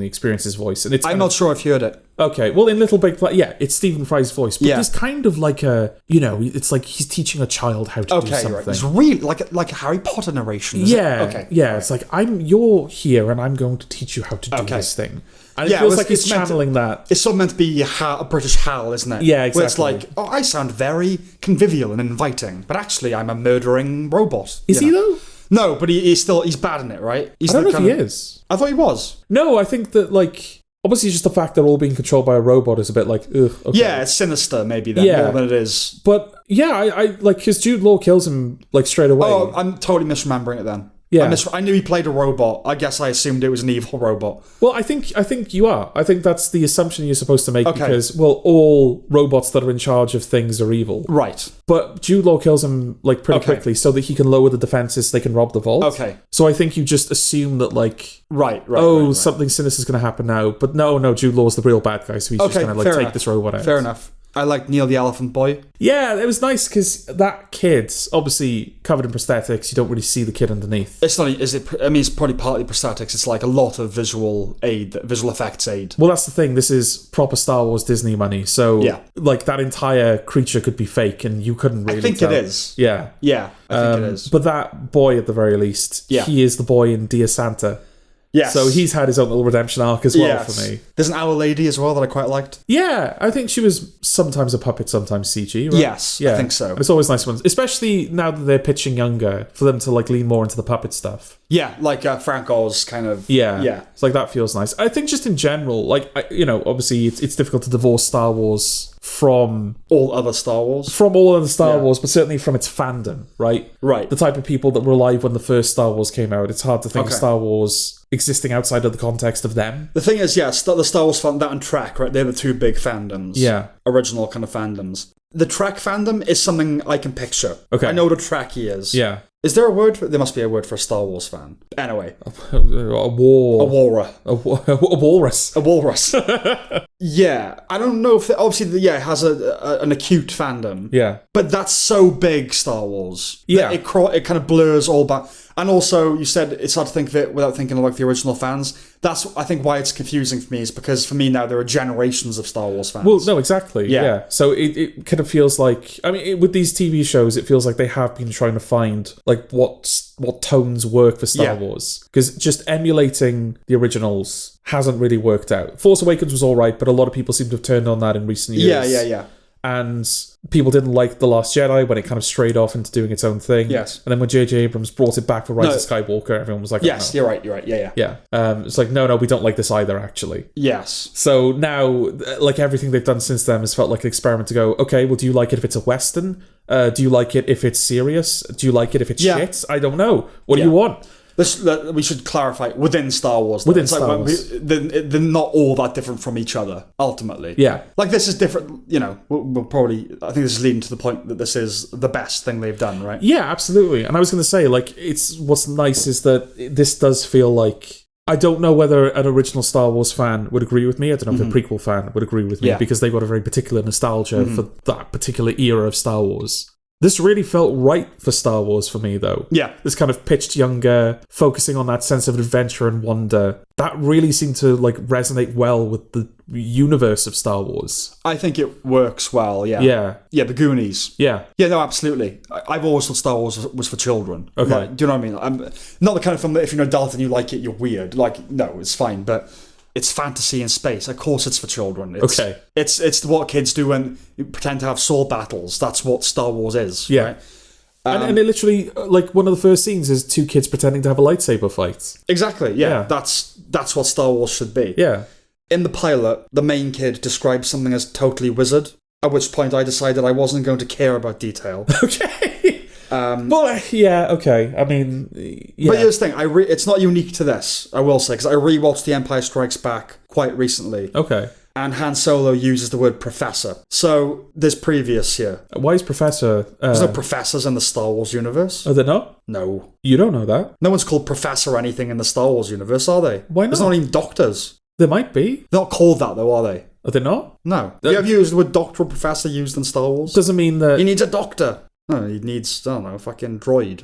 experience his voice, and it's. I'm not sure I've heard it. Okay, well in Little Big Planet, it's Stephen Fry's voice, but there's kind of like it's like he's teaching a child how to do something. Right. It's really like a Harry Potter narration. Okay. Yeah, it's like you're here and I'm going to teach you how to do this thing. And it feels like he's channeling that. It's sort of meant to be a British Hal, isn't it? Yeah, exactly. Where it's like, I sound very convivial and inviting, but actually I'm a murdering robot. Is he though? No, but he's bad in it, right? I don't know if he is. I thought he was. No, I think that obviously just the fact they're all being controlled by a robot is a bit like, ugh. Okay. Yeah, it's sinister maybe then more than it is. But yeah, I like because Jude Law kills him straight away. Oh, I'm totally misremembering it then. Yeah. I knew he played a robot. I guess I assumed it was an evil robot. Well, I think you are. I think that's the assumption you're supposed to make because, all robots that are in charge of things are evil. Right. But Jude Law kills him, pretty quickly so that he can lower the defenses so they can rob the vault. Okay. So I think you just assume that, Right. Something sinister is going to happen now. But no, Jude Law's the real bad guy, so he's just going to, take this robot out. Fair enough. I like Neil the Elephant Boy. Yeah, it was nice because that kid, obviously covered in prosthetics, you don't really see the kid underneath. It's not, is it? I mean, it's probably partly prosthetics. It's like a lot of visual effects aid. Well, that's the thing. This is proper Star Wars Disney money. So, that entire creature could be fake and you couldn't really tell. It is. Yeah. Yeah, I think it is. But that boy, at the very least, he is the boy in Dear Santa. Yes. So he's had his own little redemption arc as well for me. There's an Owl Lady as well that I quite liked. Yeah, I think she was sometimes a puppet, sometimes CG, right? Yes, I think so. It's always nice ones, especially now that they're pitching younger, for them to lean more into the puppet stuff. Yeah, like Frank Oz kind of. Yeah. It's that feels nice. I think just in general, obviously it's difficult to divorce Star Wars from all other Star Wars. But certainly from its fandom, right? Right. The type of people that were alive when the first Star Wars came out. It's hard to think of Star Wars existing outside of the context of them. The thing is, the Star Wars fandom, that and Trek, right? They're the two big fandoms. Yeah. Original kind of fandoms. The Trek fandom is something I can picture. Okay. I know what a Trekkie is. Yeah. Is there a word for it? There must be a word for a Star Wars fan. Anyway. A walrus. A walrus. Yeah. I don't know if... Obviously, it has an acute fandom. Yeah. But that's so big, Star Wars. Yeah. It kind of blurs all back. And also, you said it's hard to think of it without thinking of the original fans. That's, I think, why it's confusing for me, is because for me now there are generations of Star Wars fans. Well, no, exactly. Yeah. So it kind of feels like... I mean, with these TV shows, it feels like they have been trying to find, what tones work for Star Wars. Because just emulating the originals hasn't really worked out. Force Awakens was all right, but a lot of people seem to have turned on that in recent years. Yeah. And people didn't like The Last Jedi when it kind of strayed off into doing its own thing. Yes. And then when J.J. Abrams brought it back for Rise of Skywalker, everyone was like, yes, oh, no. you're right. Yeah. It's like, no, we don't like this either, actually. Yes. So now, everything they've done since then has felt like an experiment to go, okay, well, do you like it if it's a Western? Do you like it if it's serious? Do you like it if it's shit? I don't know. What do you want? We should clarify, within Star Wars. Within Star Wars. They're not all that different from each other, ultimately. Yeah. Like, this is different, we'll probably... I think this is leading to the point that this is the best thing they've done, right? Yeah, absolutely. And I was going to say, like, what's nice is that this does feel like... I don't know whether an original Star Wars fan would agree with me. I don't know if a prequel fan would agree with me, because they've got a very particular nostalgia for that particular era of Star Wars. This really felt right for Star Wars for me, though. Yeah. This kind of pitched younger, focusing on that sense of adventure and wonder. That really seemed to, like, resonate well with the universe of Star Wars. I think it works well, yeah. Yeah. Yeah, the Goonies. Yeah. Yeah, no, absolutely. I've always thought Star Wars was for children. Okay. Like, do you know what I mean? I'm not the kind of film that if you're an adult and you like it, you're weird. Like, no, it's fine, but... It's fantasy in space. Of course it's for children. It's what kids do when you pretend to have sword battles. That's what Star Wars is. Yeah. Right? And it literally, like, one of the first scenes is two kids pretending to have a lightsaber fight. Exactly, yeah. That's what Star Wars should be. Yeah. In the pilot, the main kid describes something as totally wizard, at which point I decided I wasn't going to care about detail. Okay. Yeah, okay. I mean, yeah. But here's the thing, it's not unique to this, I will say, because I rewatched The Empire Strikes Back quite recently. Okay. And Han Solo uses the word professor. So there's previous here. Why is Professor... There's no professors in the Star Wars universe. Are there not? No. You don't know that? No one's called professor or anything in the Star Wars universe, are they? Why not? There's not even doctors. There might be. They're not called that, though, are they? Are they not? No. You have used the word doctor or professor used in Star Wars? Doesn't mean that... He needs a doctor. No, he needs, I don't know, a fucking droid.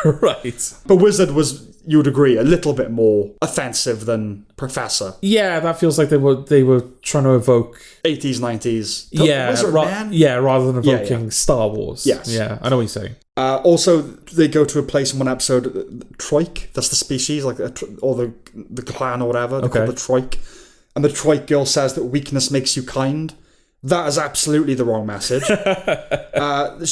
Right. But wizard was, you would agree, a little bit more offensive than professor. Yeah, that feels like they were trying to evoke 80s, 90s. Wizard man. Yeah, rather than evoking Star Wars. Yes. Yeah, I know what you're saying. Also, they go to a place in one episode, Troik, that's the species, like, or the clan or whatever, they're called the Troik. And the Troik girl says that weakness makes you kind. That is absolutely the wrong message. She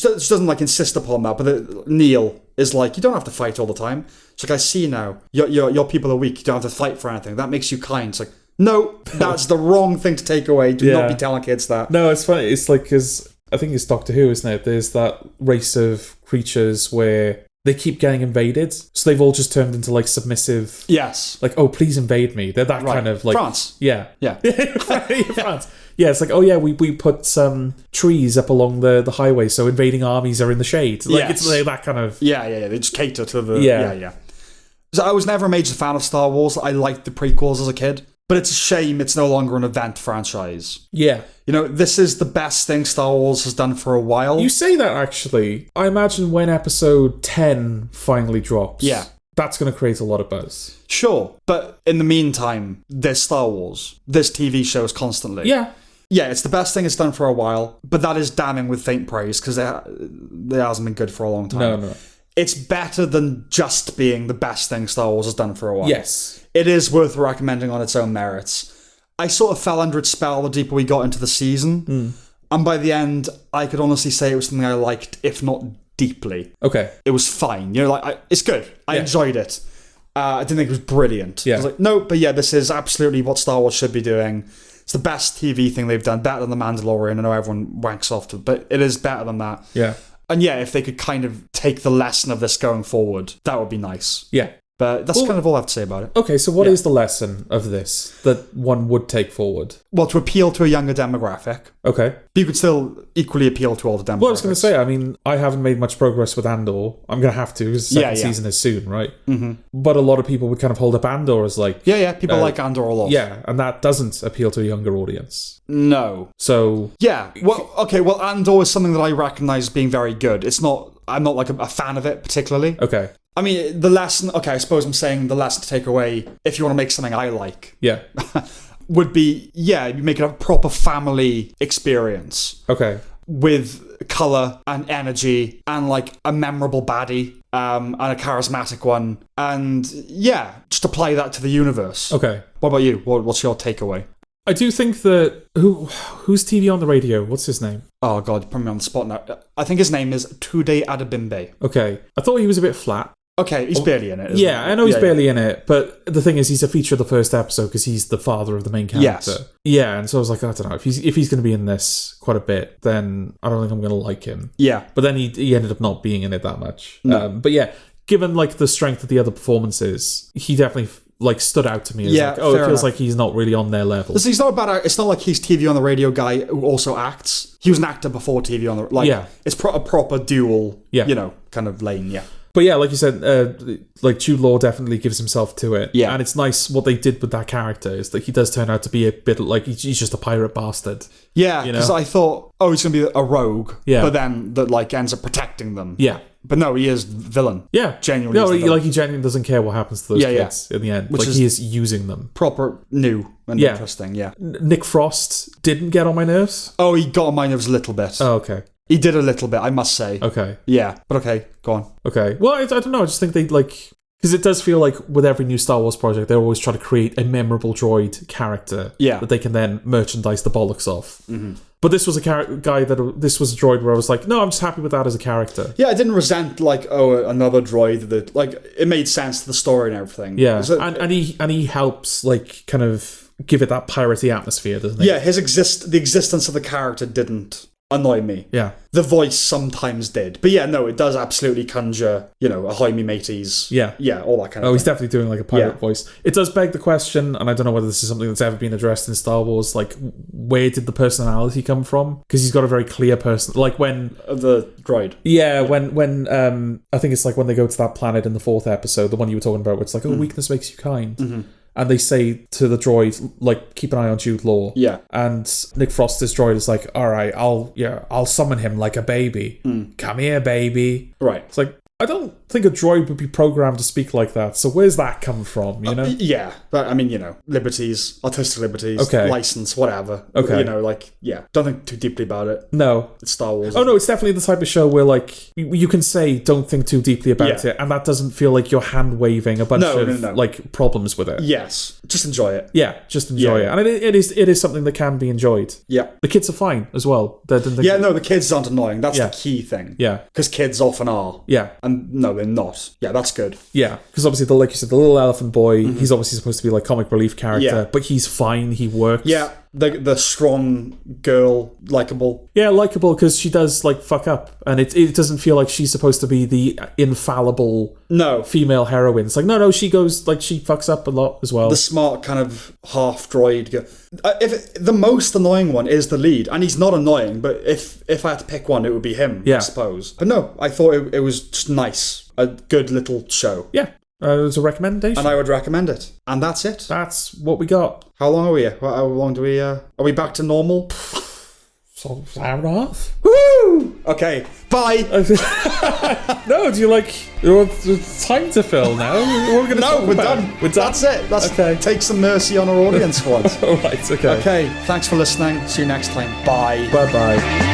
doesn't, like, insist upon that, but Neil is like, you don't have to fight all the time. It's like, I see now, your people are weak, you don't have to fight for anything. That makes you kind. It's like, no, that's the wrong thing to take away. Do not be telling kids that. No, it's funny. It's like, because I think it's Doctor Who, isn't it? There's that race of creatures where they keep getting invaded, so they've all just turned into, like, submissive... Yes. Like, oh, please invade me. They're that kind of, like... France. Yeah. Yeah. France. Yeah, it's like, oh yeah, we put some trees up along the highway, so invading armies are in the shade. Like, it's like that kind of... Yeah. They just cater to the... Yeah. So I was never a major fan of Star Wars. I liked the prequels as a kid. But it's a shame it's no longer an event franchise. Yeah. You know, this is the best thing Star Wars has done for a while. You say that, actually. I imagine when episode 10 finally drops... Yeah. That's going to create a lot of buzz. Sure. But in the meantime, there's Star Wars. There's TV shows constantly. Yeah. Yeah, it's the best thing it's done for a while, but that is damning with faint praise, because it hasn't been good for a long time. No. It's better than just being the best thing Star Wars has done for a while. Yes. It is worth recommending on its own merits. I sort of fell under its spell the deeper we got into the season, and by the end, I could honestly say it was something I liked, if not deeply. Okay. It was fine. You know, like, it's good. I enjoyed it. I didn't think it was brilliant. Yeah. I was like, no, but yeah, this is absolutely what Star Wars should be doing. It's the best TV thing they've done, better than The Mandalorian. I know everyone wanks off to it, but it is better than that. Yeah. And yeah, if they could kind of take the lesson of this going forward, that would be nice. Yeah. But that's kind of all I have to say about it. Okay, so what is the lesson of this that one would take forward? Well, to appeal to a younger demographic. Okay. But you could still equally appeal to all the demographics. Well, I was going to say, I mean, I haven't made much progress with Andor. I'm going to have to, because the second season is soon, right? Mm-hmm. But a lot of people would kind of hold up Andor as like... Yeah, people like Andor a lot. Yeah, and that doesn't appeal to a younger audience. No. So... Yeah, well, okay, well, Andor is something that I recognise as being very good. I'm not like a fan of it particularly. Okay. I mean, the lesson... Okay, I suppose I'm saying the lesson to take away, if you want to make something I like... Yeah. would be, you make it a proper family experience. Okay. With colour and energy and, like, a memorable baddie and a charismatic one. And, just apply that to the universe. Okay. What about you? What's your takeaway? I do think that... Who's TV on the radio? What's his name? Oh, God, you put me on the spot now. I think his name is Tunde Adebimbe. Okay. I thought he was a bit flat. Okay, he's barely in it. Yeah, I know he's barely in it, but the thing is, he's a feature of the first episode because he's the father of the main character. Yes. Yeah, and so I was like, I don't know, if he's going to be in this quite a bit, then I don't think I'm going to like him. Yeah. But then he ended up not being in it that much. No. But yeah, given like the strength of the other performances, he definitely like stood out to me as Yeah, like, oh, it fair feels enough. like he's not really on their level. Listen, he's not a bad. It's not like he's TV on the radio guy who also acts. He was an actor before TV on the like. Yeah. It's a proper dual. Yeah. You know, kind of lane. Yeah. But yeah, like you said, like Jude Law definitely gives himself to it. Yeah. And it's nice what they did with that character is that he does turn out to be a bit like he's just a pirate bastard. Yeah, You know? because I thought, oh, he's going to be a rogue. Yeah. But then that like ends up protecting them. Yeah. But no, he is villain. Yeah. Genuinely. No, is the villain. like he genuinely doesn't care what happens to those Yeah, yeah. kids in the end. Which like is- he is using them. Proper new and Yeah. interesting. Yeah. Nick Frost didn't get on my nerves. Oh, he got on my nerves a little bit. Oh, okay. He did a little bit, I must say. Okay. Yeah, but okay, go on. Okay. Well, I don't know. I just think they like... Because it does feel like with every new Star Wars project, they're always trying to create a memorable droid character Yeah. that they can then merchandise the bollocks of. Mm-hmm. But this was a this was a droid where I was like, no, I'm just happy with that as a character. Yeah, I didn't resent like, oh, another droid that like it made sense to the story and everything. Yeah. So- And he helps like kind of give it that piratey atmosphere, doesn't he? yeah, the existence of the character didn't annoy me. Yeah. The voice sometimes did. But yeah, no, it does absolutely conjure, you know, ahoy me mateys. Yeah. Yeah, all that kind of Oh, thing. he's definitely doing like a pirate Yeah. voice. It does beg the question, and I don't know whether this is something that's ever been addressed in Star Wars, like where did the personality come from? Because he's got a very clear person. Like when The droid. Yeah, when I think it's like when they go to that planet in the 4th episode, the one you were talking about, where it's like, oh, weakness makes you kind. Mm-hmm. And they say to the droid, like, keep an eye on Jude Law. Yeah. And Nick Frost's droid is like, all right, I'll summon him like a baby. Come here, baby. Right. It's like, I don't think a droid would be programmed to speak like that. So where's that come from, you know? Yeah, but I mean, you know, liberties, artistic liberties, Okay. license, whatever. Okay. You know, like, yeah, don't think too deeply about it. No. It's Star Wars. Oh, no, it's definitely the type of show where, like, you can say, don't think too deeply about Yeah. it, and that doesn't feel like you're hand-waving a bunch No, of, no. like, problems with it. Yes, just enjoy it. Yeah, just enjoy Yeah. it. And it is something that can be enjoyed. Yeah. The kids are fine as well. Yeah, no, the kids aren't annoying. That's Yeah. the key thing. Yeah. Because kids often are. Yeah. And no, they're not. Yeah, that's good. Yeah, because obviously, like you said, the little elephant boy, he's obviously supposed to be like comic relief character, Yeah. but he's fine, he works. Yeah, the strong girl, likable. Yeah, likable because she does like fuck up, and it doesn't feel like she's supposed to be the infallible No, female heroine. It's like, no, she goes, like, she fucks up a lot as well. the smart kind of half droid girl. If the most annoying one is the lead, and he's not annoying, but if I had to pick one, it would be him, Yeah. I suppose. But no, I thought it was just nice. A good little show. Yeah, it was a recommendation. And I would recommend it. And that's it. That's what we got. How long are we here? How long do we... Are we back to normal? So, hour and a half? Woo! Okay, bye! No, do you like... It's time to fill now. What are we gonna No, talk we're about? done. We're done? That's it. That's Okay. Take some mercy on our audience squad. All right, okay. Okay, thanks for listening. See you next time. Bye. Bye-bye.